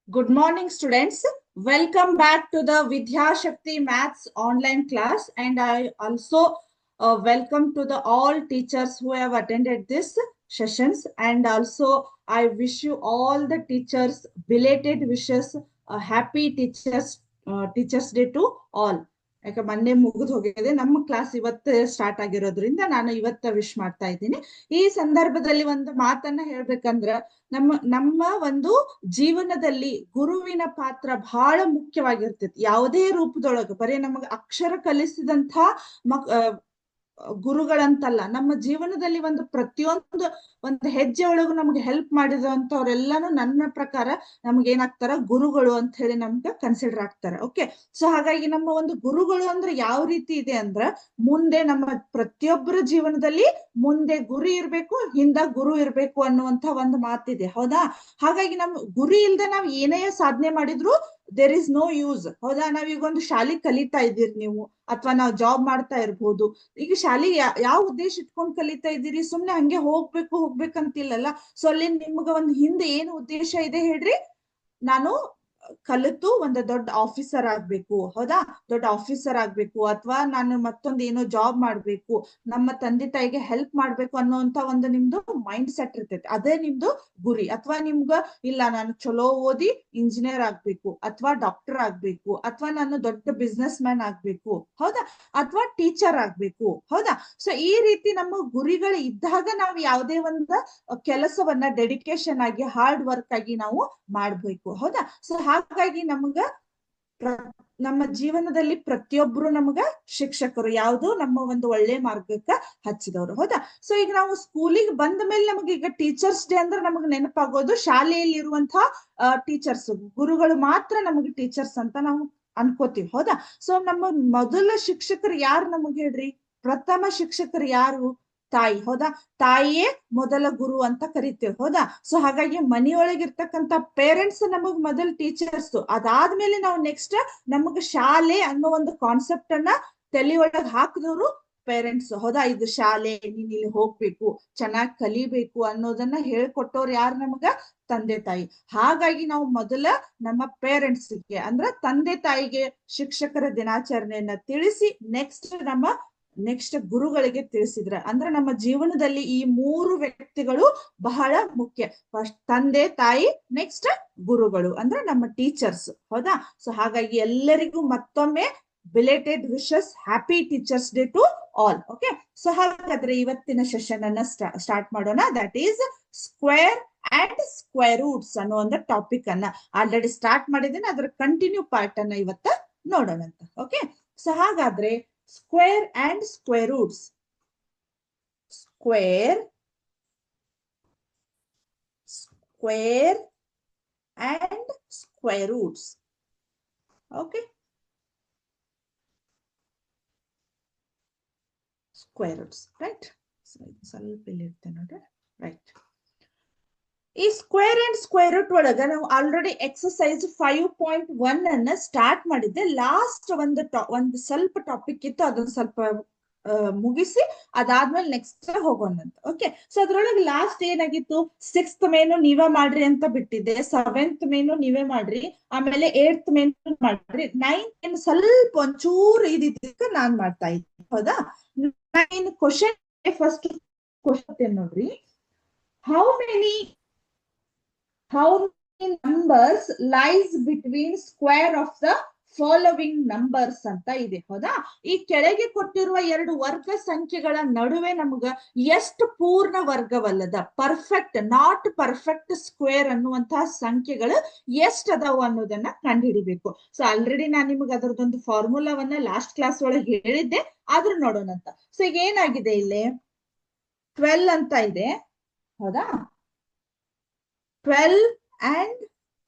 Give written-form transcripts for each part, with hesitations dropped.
Good morning, students. Welcome back to the Vidya Shakti Maths online class. And I also welcome to the all teachers who have attended this sessions. And also, I wish you all the teachers belated wishes, a happy Teachers Day to all. ಯಾಕೆ ಮೊನ್ನೆ ಮುಗಿದು ಹೋಗಿದೆ ನಮ್ಮ class ಇವತ್ತು start ಆಗಿರೋದ್ರಿಂದ ನಾನು ಇವತ್ತ wish ಮಾಡ್ತಾ ಇದ್ದೀನಿ. ಈ ಸಂದರ್ಭದಲ್ಲಿ ಒಂದು ಮಾತನ್ನ ಹೇಳ್ಬೇಕಂದ್ರ ನಮ್ಮ ಒಂದು ಜೀವನದಲ್ಲಿ ಗುರುವಿನ ಪಾತ್ರ ಬಹಳ ಮುಖ್ಯವಾಗಿರ್ತೈತಿ. ಯಾವುದೇ ರೂಪದೊಳಗೆ ಬರೀ ನಮಗೆ ಅಕ್ಷರ ಕಲಿಸಿದಂತ ಗುರುಗಳಂತಲ್ಲ, ನಮ್ಮ ಜೀವನದಲ್ಲಿ ಒಂದು ಪ್ರತಿಯೊಂದು ಒಂದು ಹೆಜ್ಜೆ ಒಳಗು ನಮ್ಗೆ ಹೆಲ್ಪ್ ಮಾಡಿದಂತವ್ರೆಲ್ಲಾನು ನನ್ನ ಪ್ರಕಾರ ನಮ್ಗೆ ಏನಾಗ್ತಾರ, ಗುರುಗಳು ಅಂತ ಹೇಳಿ ನಮ್ಗೆ ಕನ್ಸಿಡರ್ ಆಗ್ತಾರೆ. ಓಕೆ, ಸೊ ಹಾಗಾಗಿ ನಮ್ಮ ಒಂದು ಗುರುಗಳು ಅಂದ್ರೆ ಯಾವ ರೀತಿ ಇದೆ ಅಂದ್ರ, ಮುಂದೆ ನಮ್ಮ ಪ್ರತಿಯೊಬ್ಬರ ಜೀವನದಲ್ಲಿ ಮುಂದೆ ಗುರಿ ಇರ್ಬೇಕು, ಹಿಂದ ಗುರು ಇರ್ಬೇಕು ಅನ್ನುವಂತ ಒಂದು ಮಾತಿದೆ. ಹೌದಾ? ಹಾಗಾಗಿ ನಮ್ ಗುರಿ ಇಲ್ದೆ ನಾವ್ ಏನೇ ಸಾಧನೆ ಮಾಡಿದ್ರು ದೇರ್ ಇಸ್ ನೋ ಯೂಸ್. ಹೌದಾ? ನಾವೀಗ ಒಂದು ಶಾಲೆ ಕಲಿತಾ ಇದ್ದೀರಿ ನೀವು, ಅಥವಾ ನಾವು ಜಾಬ್ ಮಾಡ್ತಾ ಇರ್ಬೋದು. ಈಗ ಶಾಲೆ ಯಾವ ಉದ್ದೇಶ ಇಟ್ಕೊಂಡ್ ಕಲಿತಾ ಇದ್ದೀರಿ? ಸುಮ್ನೆ ಹಂಗೆ ಹೋಗ್ಬೇಕಂತಿಲ್ಲಲ್ಲ. ಸೊ ಅಲ್ಲಿ ನಿಮ್ಗ ಒಂದ್ ಹಿಂದೆ ಏನು ಉದ್ದೇಶ ಇದೆ ಹೇಳ್ರಿ? ನಾನು ಕಲಿತು ಒಂದು ದೊಡ್ಡ ಆಫೀಸರ್ ಆಗ್ಬೇಕು. ಹೌದಾ? ದೊಡ್ಡ ಆಫೀಸರ್ ಆಗ್ಬೇಕು, ಅಥವಾ ನಾನು ಮತ್ತೊಂದು ಏನೋ ಜಾಬ್ ಮಾಡ್ಬೇಕು, ನಮ್ಮ ತಂದೆ ತಾಯಿಗೆ ಹೆಲ್ಪ್ ಮಾಡ್ಬೇಕು ಅನ್ನೋಂತ ಒಂದು ನಿಮ್ದು ಮೈಂಡ್ ಸೆಟ್ ಇರ್ತೈತಿ. ಅದೇ ನಿಮ್ದು ಗುರಿ. ಅಥವಾ ನಿಮ್ಗ ಇಲ್ಲ, ನಾನು ಚಲೋ ಓದಿ ಇಂಜಿನಿಯರ್ ಆಗ್ಬೇಕು, ಅಥವಾ ಡಾಕ್ಟರ್ ಆಗ್ಬೇಕು, ಅಥವಾ ನಾನು ದೊಡ್ಡ ಬಿಸ್ನೆಸ್ ಮ್ಯಾನ್ ಆಗ್ಬೇಕು. ಹೌದಾ? ಅಥವಾ ಟೀಚರ್ ಆಗ್ಬೇಕು. ಹೌದಾ? ಸೊ ಈ ರೀತಿ ನಮ್ಮ ಗುರಿಗಳು ಇದ್ದಾಗ ನಾವು ಯಾವುದೇ ಒಂದು ಕೆಲಸವನ್ನ ಡೆಡಿಕೇಶನ್ ಆಗಿ ಹಾರ್ಡ್ ವರ್ಕ್ ಆಗಿ ನಾವು ಮಾಡ್ಬೇಕು. ಹೌದಾ? ಸೊ ಹಾಗಾಗಿ ನಮ್ಮ ಜೀವನದಲ್ಲಿ ಪ್ರತಿಯೊಬ್ರು ನಮಗ ಶಿಕ್ಷಕರು, ಯಾವುದು ನಮ್ಮ ಒಂದು ಒಳ್ಳೆ ಮಾರ್ಗಕ್ಕ ಹಚ್ಚಿದವರು. ಹೌದಾ? ಸೊ ಈಗ ನಾವು ಸ್ಕೂಲಿಗೆ ಬಂದ ಮೇಲೆ ನಮಗೆ ಈಗ ಟೀಚರ್ಸ್ ಡೇ ಅಂದ್ರೆ ನಮಗ್ ನೆನಪಾಗೋದು ಶಾಲೆಯಲ್ಲಿ ಇರುವಂತಹ ಟೀಚರ್ಸ್, ಗುರುಗಳು ಮಾತ್ರ ನಮಗೆ ಟೀಚರ್ಸ್ ಅಂತ ನಾವು ಅನ್ಕೋತೀವಿ. ಹೌದಾ? ಸೊ ನಮ್ಮ ಮೊದಲ ಶಿಕ್ಷಕರು ಯಾರು ನಮಗ್ ಹೇಳ್ರಿ? ಪ್ರಥಮ ಶಿಕ್ಷಕರು ಯಾರು? ತಾಯಿ. ಹೌದಾ? ತಾಯಿಯೇ ಮೊದಲ ಗುರು ಅಂತ ಕರಿತೇವೆ. ಹೌದಾ? ಸೊ ಹಾಗಾಗಿ ಮನೆಯೊಳಗಿರ್ತಕ್ಕಂಥ ಪೇರೆಂಟ್ಸ್ ನಮಗ್ ಮೊದಲ ಟೀಚರ್ಸ್. ಅದಾದ್ಮೇಲೆ ನಾವು ನೆಕ್ಸ್ಟ್ ನಮಗ್ ಶಾಲೆ ಅನ್ನೋ ಒಂದು ಕಾನ್ಸೆಪ್ಟ್ ಅನ್ನ ತಲೆಯೊಳಗ್ ಹಾಕಿದವರು ಪೇರೆಂಟ್ಸ್. ಹೌದಾ? ಇದು ಶಾಲೆ, ನೀನ್ ಇಲ್ಲಿ ಹೋಗ್ಬೇಕು, ಚೆನ್ನಾಗಿ ಕಲಿಬೇಕು ಅನ್ನೋದನ್ನ ಹೇಳ್ಕೊಟ್ಟವ್ರು ಯಾರು? ನಮಗ ತಂದೆ ತಾಯಿ. ಹಾಗಾಗಿ ನಾವು ಮೊದಲ ನಮ್ಮ ಪೇರೆಂಟ್ಸ್ಗೆ ಅಂದ್ರ ತಂದೆ ತಾಯಿಗೆ ಶಿಕ್ಷಕರ ದಿನಾಚರಣೆಯನ್ನ ತಿಳಿಸಿ ನೆಕ್ಸ್ಟ್ ಗುರುಗಳಿಗೆ ತಿಳಿಸಿದ್ರ ಅಂದ್ರೆ ನಮ್ಮ ಜೀವನದಲ್ಲಿ ಈ ಮೂರು ವ್ಯಕ್ತಿಗಳು ಬಹಳ ಮುಖ್ಯ. ಫಸ್ಟ್ ತಂದೆ ತಾಯಿ, ನೆಕ್ಸ್ಟ್ ಗುರುಗಳು ಅಂದ್ರೆ ನಮ್ಮ ಟೀಚರ್ಸ್. ಹೌದಾ? ಸೊ ಹಾಗಾಗಿ ಎಲ್ಲರಿಗೂ ಮತ್ತೊಮ್ಮೆ belated wishes, happy teachers day to all. Okay, so ಹಾಗಾದ್ರೆ ಇವತ್ತಿನ ಸೆಷನ್ ಅನ್ನ ಸ್ಟಾರ್ಟ್ ಮಾಡೋಣ. That is square and square roots ಅನ್ನೋ ಒಂದು ಟಾಪಿಕ್ ಅನ್ನ ಆಲ್ರೆಡಿ ಸ್ಟಾರ್ಟ್ ಮಾಡಿದ್ದೀನಿ. ಅದರ ಕಂಟಿನ್ಯೂ ಪಾರ್ಟ್ ಅನ್ನ ಇವತ್ತ ನೋಡೋಣ ಅಂತ. ಓಕೆ, ಸೊ ಹಾಗಾದ್ರೆ square and square roots. Square and square roots. Okay, square roots, right? ಸ್ವಲ್ಪ ಇಲ್ಲಿ ಇರ್ತೇನೆ ನೋಡ್ರಿ. ರೈಟ್, ಈ ಸ್ಕ್ವೇರ್ ಅಂಡ್ ಸ್ಕ್ವೇರ್ ರೂಟ್ ಒಳಗ ನಾವು ಆಲ್ರೆಡಿ ಎಕ್ಸರ್ಸೈಸ್ 5.1 ಅನ್ನ ಸ್ಟಾರ್ಟ್ ಮಾಡಿದ್ದೆ. ಲಾಸ್ಟ್ ಒಂದು ಸ್ವಲ್ಪ ಟಾಪಿಕ್ ಇತ್ತು, ಅದನ್ನ ಸ್ವಲ್ಪ ಮುಗಿಸಿ ಅದಾದ್ಮೇಲೆ ನೆಕ್ಸ್ಟ್ ಹೋಗೋಣ ಅಂತ. ಓಕೆ, ಸೊ ಅದ್ರೊಳಗೆ ಲಾಸ್ಟ್ ಏನಾಗಿತ್ತು? 6th ಮೇನು ನೀವೇ ಮಾಡ್ರಿ ಅಂತ ಬಿಟ್ಟಿದ್ದೆ, 7th ಮೇನು ನೀವೇ ಮಾಡ್ರಿ, ಆಮೇಲೆ 8th ಮೇನು ಮಾಡ್ರಿ, 9th ಮೇನು ಸ್ವಲ್ಪ ಒಂಚೂರು ಇದಕ್ಕೆ ನಾನ್ ಮಾಡ್ತಾ ಇದ್ದೆ. ಹೌದಾ? 9 ಕ್ವಶನ್. ಫಸ್ಟ್ ಕ್ವಶನ್ ನೋಡ್ರಿ, how many numbers lies between square of the following numbers ಅಂತ ಇದೆ. ಹೌದಾ? ಈ ಕೆಳಗೆ ಕೊಟ್ಟಿರುವ ಎರಡು ವರ್ಗ ಸಂಖ್ಯೆಗಳ ನಡುವೆ ನಮಗ ಎಷ್ಟು ಪೂರ್ಣ ವರ್ಗವಲ್ಲದ, ಪರ್ಫೆಕ್ಟ್ ನಾಟ್ ಪರ್ಫೆಕ್ಟ್ ಸ್ಕ್ವೇರ್ ಅನ್ನುವಂತಹ ಸಂಖ್ಯೆಗಳು ಎಷ್ಟು ಅದಾವ ಅನ್ನೋದನ್ನ ಕಂಡುಹಿಡಿಬೇಕು. ಸೊ ಆಲ್ರೆಡಿ ನಾನು ನಿಮಗೆ ಅದರದೊಂದು ಫಾರ್ಮುಲಾವನ್ನ ಲಾಸ್ಟ್ ಕ್ಲಾಸ್ ಒಳಗೆ ಹೇಳಿದ್ದೆ, ಆದ್ರೂ ನೋಡೋಣ ಅಂತ. ಸೊ ಈಗ ಏನಾಗಿದೆ, ಇಲ್ಲಿ 12 ಅಂತ ಇದೆ. ಹೌದಾ? 12 and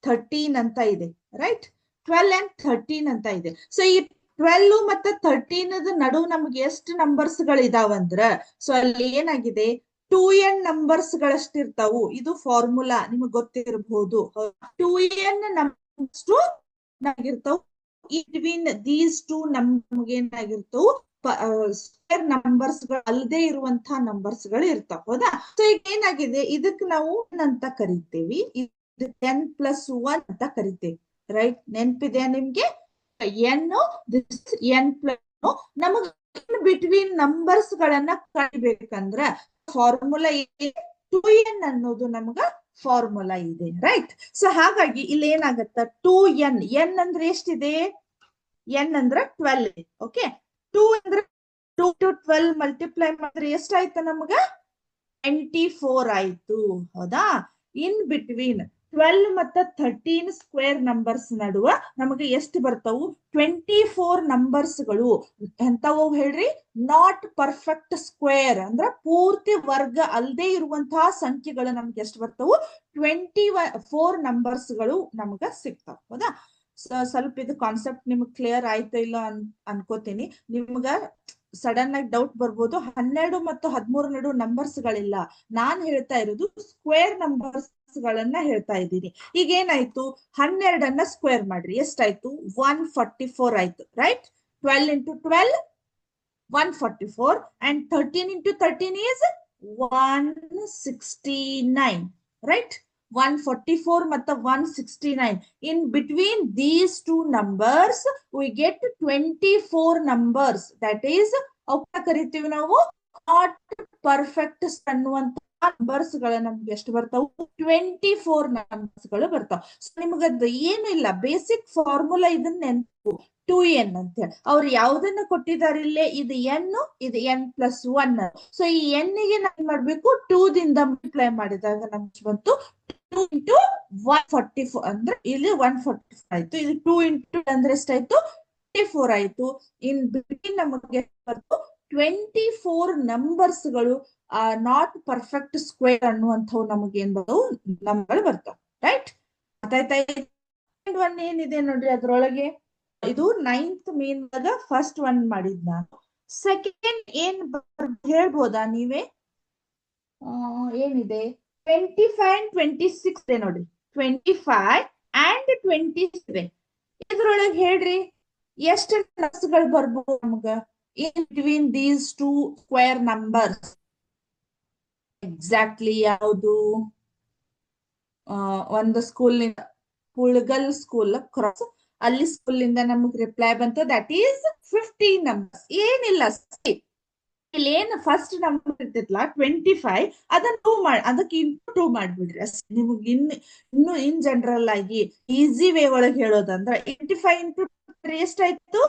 13 ಅಂತ ಇದೆ. ರೈಟ್? 12 and 13 ಅಂತ ಇದೆ. ಸೊ ಈ 12 ಮತ್ತೆ 13 ನಡುವೆ ನಮ್ಗೆ ಎಷ್ಟು ನಂಬರ್ಸ್ ಗಳು ಇದಾವಂದ್ರ, ಸೊ ಅಲ್ಲಿ ಏನಾಗಿದೆ, 2n ನಂಬರ್ಸ್ ಗಳಷ್ಟಿರ್ತಾವು. ಇದು ಫಾರ್ಮುಲಾ ನಿಮಗ್ ಗೊತ್ತಿರಬಹುದು. 2n ನಂಬರ್ಸ್ ಆಗಿರ್ತಾವು. ಬಿಟ್ವೀನ್ ದೀಸ್ ಟು ನಮ್ಗೆ ಏನಾಗಿರ್ತಾವು, ಸ್ಕ್ವೇರ್ ನಂಬರ್ಸ್ ಗಳು ಅಲ್ಲದೆ ಇರುವಂತಹ ನಂಬರ್ಸ್ ಗಳು ಇರ್ತಾವ. ಹೌದಾ? ಸೊ ಈಗ ಏನಾಗಿದೆ, ಇದಕ್ ನಾವು ಅಂತ ಕರಿತೇವಿ, n+1 ಅಂತ ಕರಿತೇವೆ, ರೈಟ್? ನೆನ್ಪಿದೆಯಾ ನಿಮ್ಗೆ? n ದಿಸ್ n+1 ನಮಗ್ ಬಿಟ್ವೀನ್ ನಂಬರ್ಸ್ ಗಳನ್ನ ಕಳಿಬೇಕಂದ್ರ ಫಾರ್ಮುಲಾ 2n ಅನ್ನೋದು ನಮಗ ಫಾರ್ಮುಲಾ ಇದೆ, ರೈಟ್? ಸೊ ಹಾಗಾಗಿ ಇಲ್ಲಿ ಏನಾಗತ್ತ, 2n, n ಅಂದ್ರೆ ಎಷ್ಟಿದೆ? n ಅಂದ್ರೆ 12. ಓಕೆ, 2 ಅಂದ್ರೆ 2 to 12 ಮಲ್ಟಿಪ್ಲೈ ಮಾಡಿದ್ರೆ ಎಷ್ಟಾಯ್ತು ನಮಗ? 24 ಆಯ್ತು, ಹೌದಾ? ಇನ್ ಬಿಟ್ವೀನ್ 12 ಮತ್ತು 13 ಸ್ಕ್ವೇರ್ ನಂಬರ್ಸ್ ನಡುವ ನಮಗೆ ಎಷ್ಟು ಬರ್ತಾವು? 24 ನಂಬರ್ಸ್ಗಳು. ಎಂತವು ಹೇಳ್ರಿ? ನಾಟ್ ಪರ್ಫೆಕ್ಟ್ ಸ್ಕ್ವೇರ್, ಅಂದ್ರ ಪೂರ್ತಿ ವರ್ಗ ಅಲ್ಲದೆ ಇರುವಂತಹ ಸಂಖ್ಯೆಗಳು ನಮ್ಗೆ ಎಷ್ಟು ಬರ್ತಾವು? 24 ನಂಬರ್ಸ್ಗಳು ನಮಗ ಸಿಗ್ತಾವ, ಹೌದಾ? ಸ್ವಲ್ಪ ಇದು ಕಾನ್ಸೆಪ್ಟ್ ನಿಮ್ಗೆ ಕ್ಲಿಯರ್ ಆಯ್ತಾ ಇಲ್ಲ ಅನ್ಕೋತೀನಿ. ನಿಮ್ಗ ಸಡನ್ ಆಗಿ ಡೌಟ್ ಬರ್ಬೋದು, 12 ಮತ್ತು 13 ನಡು ನಂಬರ್ಸ್ ಗಳಿಲ್ಲ, ನಾನ್ ಹೇಳ್ತಾ ಇರೋದು ಸ್ಕ್ವೇರ್ ನಂಬರ್ಸ್ ಗಳನ್ನ ಹೇಳ್ತಾ ಇದ್ದೀನಿ. ಈಗ ಏನಾಯ್ತು? 12 ಸ್ಕ್ವೇರ್ ಮಾಡ್ರಿ, ಎಷ್ಟಾಯ್ತು? 144 ಆಯ್ತು, right? 12 into 12 144 and 13 into 13 is 169, right? 144 ಮತ್ತು 169. In between these two numbers we get 24 numbers. That is ಕರಿತೀವಿ ನಾವು ನಾಟ್ ಪರ್ಫೆಕ್ಟ್ ಅನ್ನುವಂತ ನಂಬರ್ಸ್ ಗಳ ನಮ್ಗೆ ಎಷ್ಟು ಬರ್ತಾವು? 24 ನಂಬರ್ಸ್ ಗಳು ಬರ್ತಾವ. ಸೊ ನಿಮ್ಗದ್ ಏನು ಇಲ್ಲ, ಬೇಸಿಕ್ ಫಾರ್ಮುಲಾ ಇದನ್ನ ನೆನಪು, 2n ಅಂತ ಹೇಳಿ. ಅವ್ರು ಯಾವ್ದನ್ನ ಕೊಟ್ಟಿದ್ದಾರೆ ಇಲ್ಲೇ? ಇದು n, ಇದು n+1. ಸೊ ಈ n ಗೆ ನಾನ್ ಮಾಡ್ಬೇಕು? 2 ದಿಂದ ಮಲ್ಟಿಪ್ಲೈ ಮಾಡಿದಾಗ ನಮ್ಗೆ ಬಂತು 2 into 144, ಅಂದ್ರೆ ಇಲ್ಲಿ 144 ಆಯ್ತು. ಇದು 2 into ಅಂದ್ರೆ ಎಷ್ಟಾಯ್ತು? 24 ಆಯ್ತು. ಇನ್ ಬಿಟ್ವೀನ್ ನಮಗೆ ಬರ್ತು 24 ನಂಬರ್ಸ್ ಗಳು ನಾಟ್ ಪರ್ಫೆಕ್ಟ್ ಸ್ಕ್ವೇರ್ ಅನ್ನುವಂಥವು ನಮಗೆ ಏನ್ ಬರ್ತಾವು? ನಂಬರ್ ಬರ್ತಾವ, ರೈಟ್? ಒನ್ ಏನಿದೆ ನೋಡ್ರಿ ಅದ್ರೊಳಗೆ, ಇದು 9th ಮೇನ್ ಫಸ್ಟ್ ಒನ್ ಮಾಡಿದ್ ನಾನು. ಸೆಕೆಂಡ್ ಏನ್ ಹೇಳ್ಬೋದಾ ನೀವೇ? ಏನಿದೆ? 25 and 26 ಇದೆ ನೋಡ್ರಿ, 25 and 27. ಇದ್ರೊಳಗೆ ಹೇಳ್ರಿ ಎಷ್ಟು ನಂಬರ್ಸ್ಗಳು ಬರ್ಬೋದು ನಮ್ಗ in between these two square numbers? Exactly ಯಾವುದು? ಒಂದು ಸ್ಕೂಲ್ ನಿಂದ, ಹುಳಗಲ್ ಸ್ಕೂಲ್ ಕ್ರಾಸ್, ಅಲ್ಲಿ ಸ್ಕೂಲ್ ಇಂದ ನಮಗ್ ರಿಪ್ಲೈ ಬಂತು, ದಟ್ ಈಸ್ 15 ನಂಬರ್ಸ್. ಏನಿಲ್ಲ, ಇಲ್ಲಿ ಏನ್ ಫಸ್ಟ್ ನಂಬರ್ ಇರ್ತಿತ್ಲಾ 25, ಅದನ್ನ 2 ಅದಕ್ಕೆ ಇಂಟು 2 ಮಾಡ್ಬಿಡ್ರಿ ಅಷ್ಟೇ. ನಿಮ್ಗೆ ಇನ್ನು ಇನ್ ಜನರಲ್ ಆಗಿ ಈಸಿ ವೇ ಒಳಗೆ ಹೇಳೋದಂದ್ರೆ 25 into 3 ಎಷ್ಟಾಯ್ತು?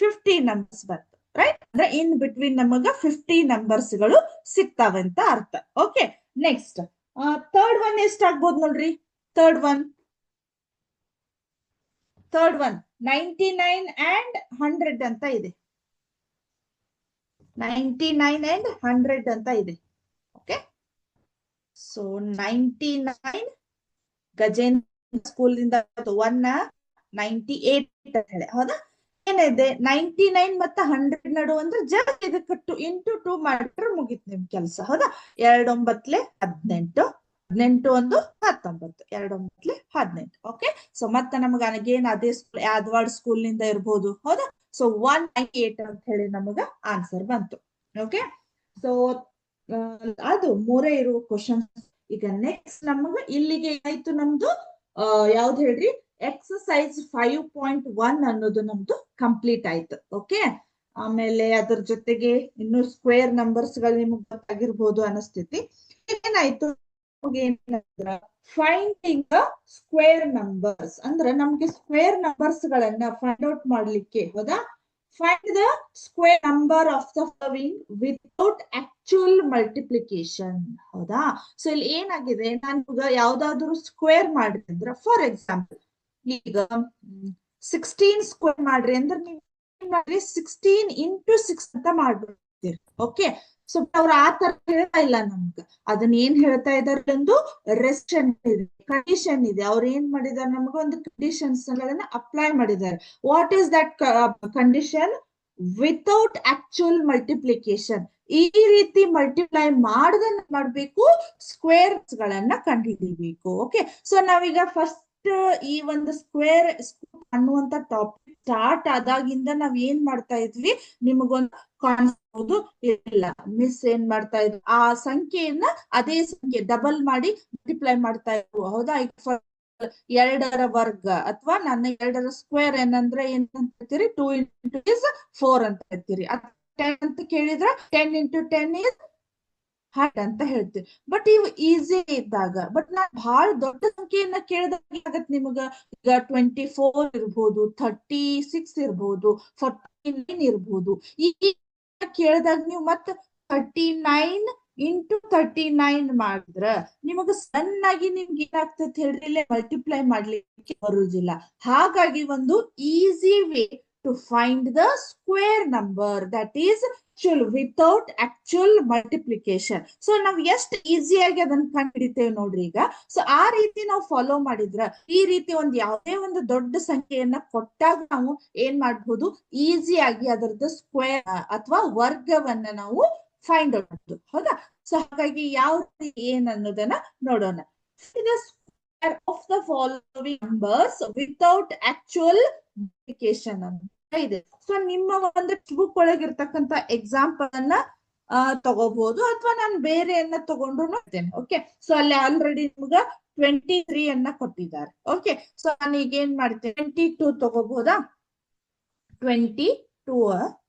50 ನಂಬರ್ಸ್ ಬಂತು, ರೈಟ್? ಅಂದ್ರೆ ಇನ್ ಬಿಟ್ವೀನ್ ನಮಗ 50 ನಂಬರ್ಸ್ ಗಳು ಸಿಗ್ತಾವೆ ಅಂತ ಅರ್ಥ. ಓಕೆ, ನೆಕ್ಸ್ಟ್ ಥರ್ಡ್ ಒನ್ ಎಷ್ಟಾಗ್ಬೋದು ನೋಡ್ರಿ? ಥರ್ಡ್ ಒನ್ 99 and 100 ಅಂತ ಇದೆ. 99 and 100 ಅಂತ ಇದೆ. ಓಕೆ, ಸೊ 99 ಗಜೇಂದ್ರ ಸ್ಕೂಲ್ ಇಂದ 198 ಅಂತ ಹೇಳಿ, ಹೌದಾ? ಏನಿದೆ 99 ಮತ್ತು 100 ನಡು ಅಂದ್ರೆ ಜಸ್ಟ್ ಇದಕ್ಕೆ ಇಂಟು 2 ಮಾಡಿದ್ರೆ ಮುಗಿತ್ ನಿಮ್ ಕೆಲಸ, ಹೌದಾ? 2 9 18, 18 1 19, 2 9 18. ಓಕೆ, ಸೊ ಮತ್ತೆ ನಮ್ಗೆ ಅಗೇನ್ ಅದೇ ಸ್ಕೂಲ್, ಯಾದವಾಡ್ ಸ್ಕೂಲ್ ನಿಂದ ಇರ್ಬೋದು, ಹೌದಾ? ಸೊ 198 ಅಂತ ಹೇಳಿ ನಮಗ ಆನ್ಸರ್ ಬಂತು. ಓಕೆ, ಸೊ ಅದು ಮೂರೇ ಇರುವ ಕ್ವಶನ್. ಈಗ ನೆಕ್ಸ್ಟ್ ನಮಗ ಇಲ್ಲಿಗೆ ಆಯ್ತು ನಮ್ದು ಯಾವ್ದು ಹೇಳ್ರಿ? ಎಕ್ಸಸೈಸ್ 5.1 ಅನ್ನೋದು ನಮ್ದು ಕಂಪ್ಲೀಟ್ ಆಯ್ತು. ಓಕೆ, ಆಮೇಲೆ ಅದ್ರ ಜೊತೆಗೆ ಇನ್ನು ಸ್ಕ್ವೇರ್ ನಂಬರ್ಸ್ ಗಳು ನಿಮ್ಗೆ ಗೊತ್ತಾಗಿರ್ಬೋದು ಅನಿಸ್ತೈತಿ. ಏನಾಯ್ತು? ಫೈಂಡಿಂಗ್ ಸ್ಕ್ವೇರ್ ನಂಬರ್ಸ್ ಅಂದ್ರೆ ನಮ್ಗೆ ಸ್ಕ್ವೇರ್ ನಂಬರ್ಸ್ ಗಳನ್ನ ಫೈಂಡ್ ಔಟ್ ಮಾಡ್ಲಿಕ್ಕೆ, ಹೌದಾ? Find the square number of the following without actual multiplication, ಹೌದಾ? ಸೊ ಇಲ್ಲಿ ಏನಾಗಿದೆ, ನಾನು ಯಾವ್ದಾದ್ರು ಸ್ಕ್ವೇರ್ ಮಾಡಿದ್ರೆ, ಫಾರ್ ಎಕ್ಸಾಂಪಲ್ ಈಗ 16 ಸ್ಕ್ವೇರ್ ಮಾಡ್ರಿ ಅಂದ್ರೆ ನೀವು 16 into 6 ಅಂತ ಮಾಡ್ಬಿಡ್ತೀರಿ. ಓಕೆ, ಸೊ ಅವ್ರು ಆ ತರ ಹೇಳ್ತಾ ಇಲ್ಲ ನಮ್ಗ. ಅದನ್ನ ಏನ್ ಹೇಳ್ತಾ ಇದಾರೆ? ಒಂದು ರೆಸ್ಟ್ರಿಕ್ಷನ್ ಇದೆ, ಕಂಡೀಷನ್ ಇದೆ. ಅವ್ರು ಏನ್ ಮಾಡಿದಾರೆ? ನಮ್ಗ ಒಂದು ಕಂಡೀಷನ್ಸ್ ಗಳನ್ನ ಅಪ್ಲೈ ಮಾಡಿದ್ದಾರೆ. What is that condition? Without actual multiplication. ಈ ರೀತಿ ಮಲ್ಟಿಪ್ಲೈ ಮಾಡದನ್ನ ಮಾಡ್ಬೇಕು, ಸ್ಕ್ವೇರ್ಸ್ ಗಳನ್ನ ಕಂಡುಹಿಡಿಬೇಕು. ಓಕೆ, ಸೊ ನಾವೀಗ ಫಸ್ಟ್ ಈ ಒಂದು ಸ್ಕ್ವೇರ್ ಅನ್ನುವಂತ ಟಾಪಿಕ್ ಸ್ಟಾರ್ಟ್ ಆದಾಗಿಂದ ನಾವ್ ಏನ್ ಮಾಡ್ತಾ ಇದ್ವಿ? ನಿಮಗೊಂದು ಕಾಣಿಸ್ಬೋದು, ಇಲ್ಲ ಮಿಸ್ ಏನ್ ಮಾಡ್ತಾ ಇದ್ವಿ? ಆ ಸಂಖ್ಯೆಯನ್ನ ಅದೇ ಸಂಖ್ಯೆ ಡಬಲ್ ಮಾಡಿ ಮಲ್ಟಿಪ್ಲೈ ಮಾಡ್ತಾ ಇದ್ವು, ಹೌದಾ? ಈಗ ಎರಡರ ವರ್ಗ ಅಥವಾ ನನ್ನ ಎರಡರ ಸ್ಕ್ವೇರ್ ಏನಂದ್ರೆ ಏನಂತ ಹೇಳ್ತೀರಿ 2 into is 4 ಅಂತ ಹೇಳ್ತೀರಿ. 10 ಅಂತ ಕೇಳಿದ್ರೆ 10 into 10 is 100 ಅಂತ ಹೇಳ್ತೀವಿ. ಬಟ್ ಇವು ಈಸಿ ಇದ್ದಾಗ, ಬಟ್ ನಾ ಬಹಳ ದೊಡ್ಡ ಸಂಖ್ಯೆಯನ್ನ ಕೇಳಿದಾಗ ಆಗತ್ ನಿಮಗ. ಈಗ 24 ಇರ್ಬೋದು, 36 ಇರ್ಬೋದು, 49 ಇರ್ಬೋದು. ಈ ಕೇಳಿದಾಗ ನೀವು ಮತ್ತ 39 into 39 ಮಾಡಿದ್ರ ನಿಮಗ ಸಣ್ಣಾಗಿ ನಿಮ್ಗೆ ಏನಾಗ್ತೈತಿ ಹೇಳ್ರಿ, ಇಲ್ಲೇ ಮಲ್ಟಿಪ್ಲೈ ಮಾಡ್ಲಿಕ್ಕೆ ಬರುವುದಿಲ್ಲ. ಹಾಗಾಗಿ ಒಂದು easy way to find the square number, that is without actual multiplication. So ನಾವ್ ಎಷ್ಟು ಈಸಿಯಾಗಿ ಅದನ್ನ ಕಂಡು ಹಿಡಿತೇವೆ ನೋಡ್ರಿ ಈಗ. ಸೊ ಆ ರೀತಿ ನಾವು ಫಾಲೋ ಮಾಡಿದ್ರ, ಈ ರೀತಿ ಒಂದ್ ಯಾವುದೇ ಒಂದು ದೊಡ್ಡ ಸಂಖ್ಯೆಯನ್ನ ಕೊಟ್ಟಾಗ ನಾವು ಏನ್ ಮಾಡ್ಬೋದು, ಈಸಿಯಾಗಿ ಅದರದ್ದು ಸ್ಕ್ವೇರ್ ಅಥವಾ ವರ್ಗವನ್ನ ನಾವು ಫೈಂಡ್ ಔಟ್ ಮಾಡೋದು. ಹೌದಾ? ಸೊ ಹಾಗಾಗಿ ಯಾವ ರೀತಿ ಏನ್ ಅನ್ನೋದನ್ನ ನೋಡೋಣ. Square of the following numbers without actual multiplication ಅಂತ ಇದೆ. ಸೊ ನಿಮ್ಮ ಒಂದು ಬುಕ್ ಒಳಗಿರ್ತಕ್ಕಂಥ ಎಕ್ಸಾಂಪಲ್ ಅನ್ನ ತಗೋಬಹುದು, ಅಥವಾ ನಾನು ಬೇರೆಯನ್ನ ತಗೊಂಡು ನೋಡ್ತೇನೆ. ಓಕೆ, ಸೊ ಅಲ್ಲಿ ಆಲ್ರೆಡಿ ನಿಮ್ಗ 23 ಅನ್ನ ಕೊಟ್ಟಿದ್ದಾರೆ. ಓಕೆ, ಸೊ ನಾನು ಈಗ ಏನ್ ಮಾಡ್ತೇನೆ, 22 ತಗೋಬಹುದಾ? 22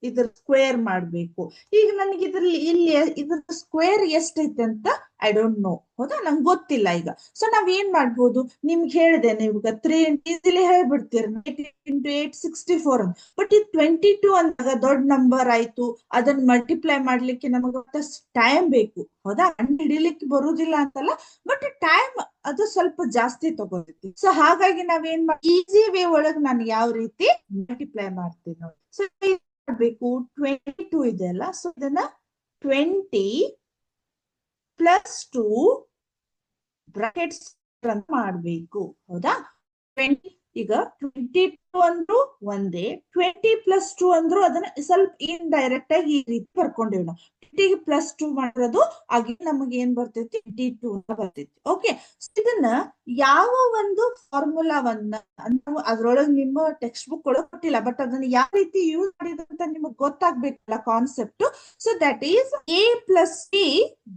ಇದ್ರ ಸ್ಕ್ವೇರ್ ಮಾಡ್ಬೇಕು. ಈಗ ನನಗೆ ಇದ್ರಲ್ಲಿ ಇಲ್ಲಿ ಇದ್ರ ಸ್ಕ್ವೇರ್ ಎಷ್ಟೈತೆ ಅಂತ ಐ ಡೋಂಟ್ ನೋ. ಹೌದಾ? ನಂಗೆ ಗೊತ್ತಿಲ್ಲ ಈಗ. ಸೊ ನಾವ್ ಏನ್ ಮಾಡ್ಬೋದು, ನಿಮ್ಗೆ ಹೇಳಿದೆ ನೀವಾಗ 3 ಈಸಿಲಿ ಹೇಳ್ಬಿಡ್ತೀರ, 8 into 8 64 ಅಂತ. ಬಟ್ ಇದು 22 ಅಂದಾಗ ದೊಡ್ಡ ನಂಬರ್ ಆಯ್ತು, ಅದನ್ನ ಮಲ್ಟಿಪ್ಲೈ ಮಾಡ್ಲಿಕ್ಕೆ ನಮಗೆ ಟೈಮ್ ಬೇಕು. ಹೌದಾ? ಕಂಡು ಹಿಡಿಲಿಕ್ಕೆ ಬರುದಿಲ್ಲ ಅಂತಲ್ಲ, ಬಟ್ ಟೈಮ್ ಅದು ಸ್ವಲ್ಪ ಜಾಸ್ತಿ ತಗೋತೈತಿ. ಸೊ ಹಾಗಾಗಿ ನಾವೇನ್ ಈಸಿ ವೇ ಒಳಗ್ ನಾನು ಯಾವ ರೀತಿ ಮಲ್ಟಿಪ್ಲೈ ಮಾಡ್ತೀನಿ ನೋಡಿ. ಸೊ ಮಾಡ್ಬೇಕು, 22 ಇದೆ ಅಲ್ಲ, ಸೊ ಇದನ್ನ 20 plus 2 ಬ್ರಾಕೆಟ್ಸ್ ಅಂತ ಮಾಡ್ಬೇಕು. ಹೌದಾ? 20 ಈಗ 22 ಅಂದ್ರು ಒಂದೇ, 20 plus 2 ಅಂದ್ರು ಅದನ್ನ ಸ್ವಲ್ಪ ಇನ್ ಡೈರೆಕ್ಟ್ ಆಗಿ ಈ ರೀತಿ ಬರ್ಕೊಂಡೇವ್ ನಾವು. 20 plus 2 ಮಾಡಿರೋದು ಹಾಗೆ ನಮಗೆ ಏನ್ ಬರ್ತೈತಿ, 22 ಅಂತ ಬರ್ತೈತಿ. ಓಕೆ, ಇದನ್ನ ಯಾವ ಒಂದು ಫಾರ್ಮುಲಾವನ್ನ ಅದ್ರೊಳಗೆ ನಿಮ್ಮ ಟೆಕ್ಸ್ಟ್ ಬುಕ್ ಒಳಗೆ ಕೊಟ್ಟಿಲ್ಲ, ಬಟ್ ಅದನ್ನ ಯಾವ ರೀತಿ ಯೂಸ್ ಮಾಡಿದ್ರೆ ಅಂತ ನಿಮಗ್ ಗೊತ್ತಾಗ್ಬೇಕಲ್ಲ concept. So that is a plus b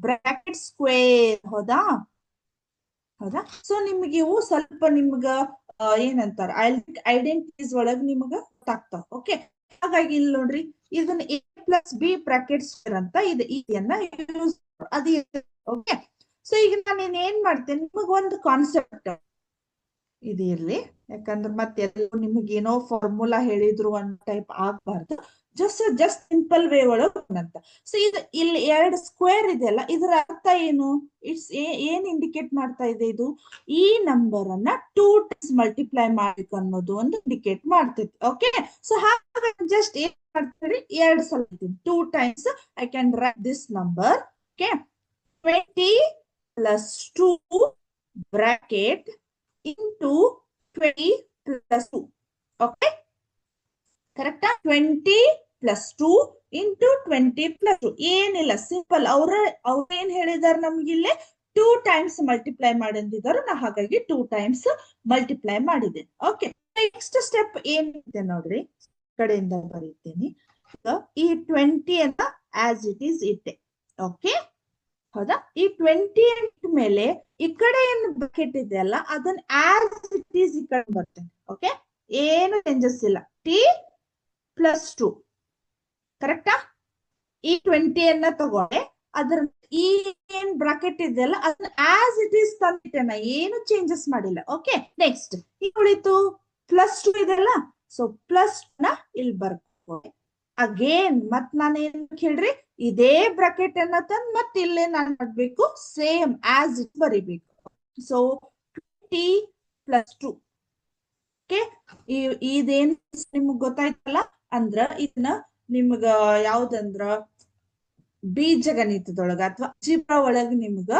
bracket square. ಹೌದಾ? ಹೌದಾ? ಸೊ ನಿಮ್ಗೆ ಇವು ಸ್ವಲ್ಪ ನಿಮ್ಗ ಏನಂತಾರ ಐಡೆಂಟಿಟೀಸ್ ಒಳಗ್ ನಿಮ್ಗ ಗೊತ್ತಾಗ್ತಾವ. ಓಕೆ, ಹಾಗಾಗಿ ಇಲ್ಲಿ ನೋಡ್ರಿ, ಇದನ್ನ a plus b bracket square ಅಂತ ಇದೆ, ಇದನ್ನ ಯೂಸ್ ಅದೇ. ಓಕೆ, ಸೊ ಈಗ ನಾನು ಏನ್ ಮಾಡ್ತೇನೆ, ನಿಮಗ ಒಂದು ಕಾನ್ಸೆಪ್ಟ್ ಇದು ಇರ್ಲಿ, ಯಾಕಂದ್ರೆ ಮತ್ತೆ ನಿಮಗೆ ಏನೋ ಫಾರ್ಮುಲಾ ಹೇಳಿದ್ರು ಒಂದ್ ಟೈಪ್ ಆಗ್ಬಾರ್ದು. ಜಸ್ಟ್ ಸಿಂಪಲ್ ವೇ ಒಳಗ್ ಅಂತ. ಸೊ ಇದು ಇಲ್ಲಿ 2 ಸ್ಕ್ವೇರ್ ಇದೆಯಲ್ಲ, ಇದರ ಅರ್ಥ ಏನು? ಇಟ್ಸ್ ಏನ್ ಇಂಡಿಕೇಟ್ ಮಾಡ್ತಾ ಇದೆ ಇದು? ಈ ನಂಬರ್ ಅನ್ನ 2 times ಮಲ್ಟಿಪ್ಲೈ ಮಾಡ್ಬೇಕು ಅನ್ನೋದು ಒಂದು ಇಂಡಿಕೇಟ್ ಮಾಡ್ತೈತಿ. ಓಕೆ, ಸೊ ಹಾಗಾಗಿ ಜಸ್ಟ್ ಏನ್ ಮಾಡ್ತೀರಿ, 2 ಸಲ 2 times I can write this number. Okay, 20 plus 2 bracket into 20 plus 2. Okay, ಕರೆಕ್ಟಾ? 20 plus 2 into 20 plus 2. ಏನಿಲ್ಲ, ಸಿಂಪಲ್. ಅವ್ರೇನ್ ಹೇಳಿದಾರೆ ನಮ್ಗಿಲ್ಲೇ 2 times ಮಲ್ಟಿಪ್ಲೈ ಮಾಡಿದ್ದಾರೆ. ನಾ ಹಾಗಾಗಿ 2 times ಮಲ್ಟಿಪ್ಲೈ ಮಾಡಿದ್ದೇನೆ. ಓಕೆ, ನೆಕ್ಸ್ಟ್ ಸ್ಟೆಪ್ ಏನಿದೆ ನೋಡ್ರಿ, ಕಡೆಯಿಂದ ಬರೀತೀನಿ. ಈ 20 ಅನ್ನ ಆಸ್ ಇಟ್ ಈಸ್ ಇಟ್ಟೆ. ಓಕೆ, ಹೌದಾ? ಈ 28 ಮೇಲೆ ಈ ಕಡೆ ಏನು ಬ್ರಾಕೆಟ್ ಇದೆ ಅಲ್ಲ, ಅದನ್ನ ಆಸ್ ಇಟ್ ಈಸ್ ಈ ಕಡೆ ಬರ್ತೇನೆ. ಓಕೆ, ಏನು ಚೇಂಜಸ್ ಇಲ್ಲ. t plus 2 ಕರೆಕ್ಟಾ? ಈ 20 ಅನ್ನ ತಗೊಂಡೆ, ಅದ್ರ ಈ ಏನ್ ಬ್ರಾಕೆಟ್ ಇದೆ ಅಲ್ಲ, ಅದನ್ನ ಆಸ್ ಇಟ್ ಈಸ್ ತಂದಿಟ್ಟೆನ, ಏನು ಚೇಂಜಸ್ ಮಾಡಿಲ್ಲ. ಓಕೆ, ನೆಕ್ಸ್ಟ್ ಈಗ ಉಳಿತು ಪ್ಲಸ್ 2 ಇದೆಲ್ಲ, ಸೊ ಪ್ಲಸ್ ನ ಇಲ್ಲಿ ಬರ್ಕೊಂಡೆ. ಅಗೇನ್ ಮತ್ ನಾನು ಏನ್ ಹೇಳ್ರಿ, ಇದೇ ಬ್ರಾಕೆಟ್ ಅನ್ನ ತಂದ್ ಮತ್ತೆ ಇಲ್ಲೇ ನಾನು ಮಾಡ್ಬೇಕು, ಸೇಮ್ ಆಸ್ ಇಟ್ ಬರಿಬೇಕು. So 20 plus 2. ಓಕೆ, ಇದೇನ್ ನಿಮ್ಗ್ ಗೊತ್ತಾಯ್ತಲ್ಲ, ಅಂದ್ರ ಇದನ್ನ ನಿಮ್ಗ ಯಾವ್ದಂದ್ರ ಬೀಜಗಣಿತದೊಳಗ ಅಥವಾ ಜಿಬ್ರಾ ಒಳಗ ನಿಮ್ಗ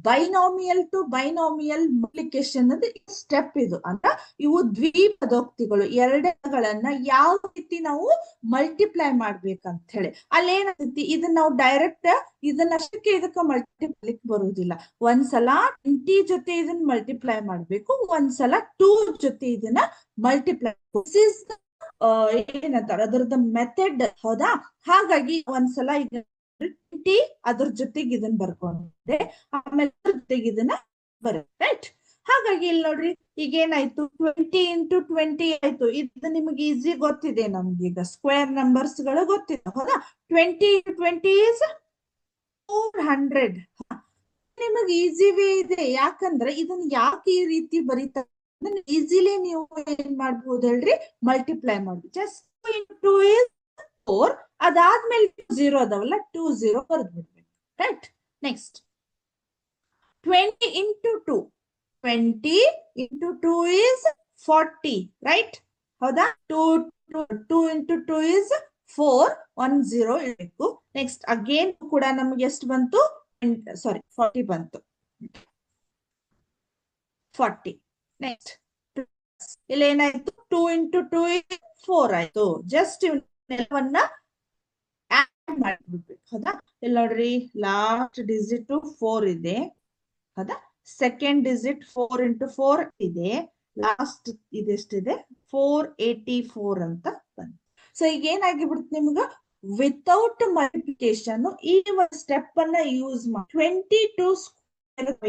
ಬೈನಾಮಿಯಲ್ ಟು ಬೈನಾಮಿಯಲ್ ಮಲ್ಟಿಪ್ಲಿಕೇಶನ್ ಅಂದ್ರೆ ಸ್ಟೆಪ್ ಇದು. ಅಂದ್ರ ಇವು ದ್ವಿಪದೋಕ್ತಿಗಳು, ಎರಡಗಳನ್ನ ಯಾವ ರೀತಿ ನಾವು ಮಲ್ಟಿಪ್ಲೈ ಮಾಡ್ಬೇಕಂತ ಹೇಳಿ. ಅಲ್ಲಿ ಏನಾಗ್ತೈತಿ, ಇದನ್ನ ನಾವು ಡೈರೆಕ್ಟ್ ಇದನ್ನಷ್ಟಕ್ಕೆ ಇದಕ್ಕ ಮಲ್ಟಿಪ್ಲೈ ಬರುವುದಿಲ್ಲ. ಒಂದ್ಸಲ 20 ಜೊತೆ ಇದನ್ನ ಮಲ್ಟಿಪ್ಲೈ ಮಾಡ್ಬೇಕು, ಒಂದ್ಸಲ 2 ಜೊತೆ ಇದನ್ನ ಮಲ್ಟಿಪ್ಲೈ. ಏನಂತಾರ ಅದರದ ಮೆಥಡ್. ಹೌದಾ? ಹಾಗಾಗಿ ಒಂದ್ಸಲ ಇದನ್ನ 20 ಅದ್ರ ಜೊತೆಗೆ ಇದನ್ನ ಬರ್ಕೊಂಡ್ರೆ ಆಮೇಲೆ ಜೊತೆಗೆ ಇದನ್ನ ಬರುತ್ತೆ. ರೈಟ್? ಹಾಗಾಗಿ ಇಲ್ಲಿ ನೋಡ್ರಿ ಈಗ ಏನಾಯ್ತು 20 ಇಂಟು 20 ಆಯ್ತು. ಇದು ನಿಮ್ಗೆ ಈಸಿ ಗೊತ್ತಿದೆ, ನಮ್ಗೆ ಈಗ ಸ್ಕ್ವೇರ್ ನಂಬರ್ಸ್ ಗಳು ಗೊತ್ತಿದೆ ಹೌದಾ. 20 ಇಸ್ 400. ನಿಮಗೆ ಈಸಿ ವೇ ಇದೆ, ಯಾಕಂದ್ರೆ ಇದನ್ನ ಯಾಕೆ ಈ ರೀತಿ ಬರೀತಾರೆ ಈಸಿಲಿ ನೀವು ಏನ್ ಮಾಡ್ಬೋದು ಹೇಳ್ರಿ, ಮಲ್ಟಿಪ್ಲೈ ಮಾಡ್ಬೋದು. ಜಸ್ಟ್ 2 ಇಸ್ 4, ಅದಾದ್ಮೇಲೆ 0 ಅದಾವಲ್ಲ 20 ಬರ್ದ್ಬಿಡ್ಬೇಕು. Right. Next 20 into 2, 20 into 2 is 40, right ಹೌದಾ. 2 ಇಂಟು 2 ಇಸ್ 4, 10 ಇರಬೇಕು. ನೆಕ್ಸ್ಟ್ ಅಗೇನ್ ಕೂಡ ನಮ್ಗೆ ಎಷ್ಟು ಬಂತು, ಸಾರಿ 40 ಬಂತು, 40. ನೆಕ್ಸ್ಟ್ ಇಲ್ಲಿ ಏನಾಯ್ತು, 2 ಇಂಟು 2 4 ಆಯ್ತು. ಜಸ್ಟ್ ಇವನ್ನೆಲ್ಲವನ್ನ ಆಡ್ ಮಾಡ್ಬಿಡ್ಬೇಕು ಹೌದಾ. ಇಲ್ಲಿ ನೋಡ್ರಿ ಲಾಸ್ಟ್ ಡಿಜಿಟ್ 4 ಇದೆ ಹೌದಾ. ಸೆಕೆಂಡ್ ಡಿಜಿಟ್ 4 ಇಂಟು 4 ಇದೆ. ಲಾಸ್ಟ್ ಇದೆಷ್ಟಿದೆ 484 ಅಂತ ಬಂತು. ಸೊ ಈಗ ಏನಾಗಿಬಿಡುತ್ತೆ ನಿಮ್ಗ, ವಿತೌಟ್ ಮಲ್ಟಿಪ್ಲಿಕೇಶನ್ ಈ ಒಂದು ಸ್ಟೆಪ್ ಅನ್ನ ಯೂಸ್ ಮಾಡಿ 22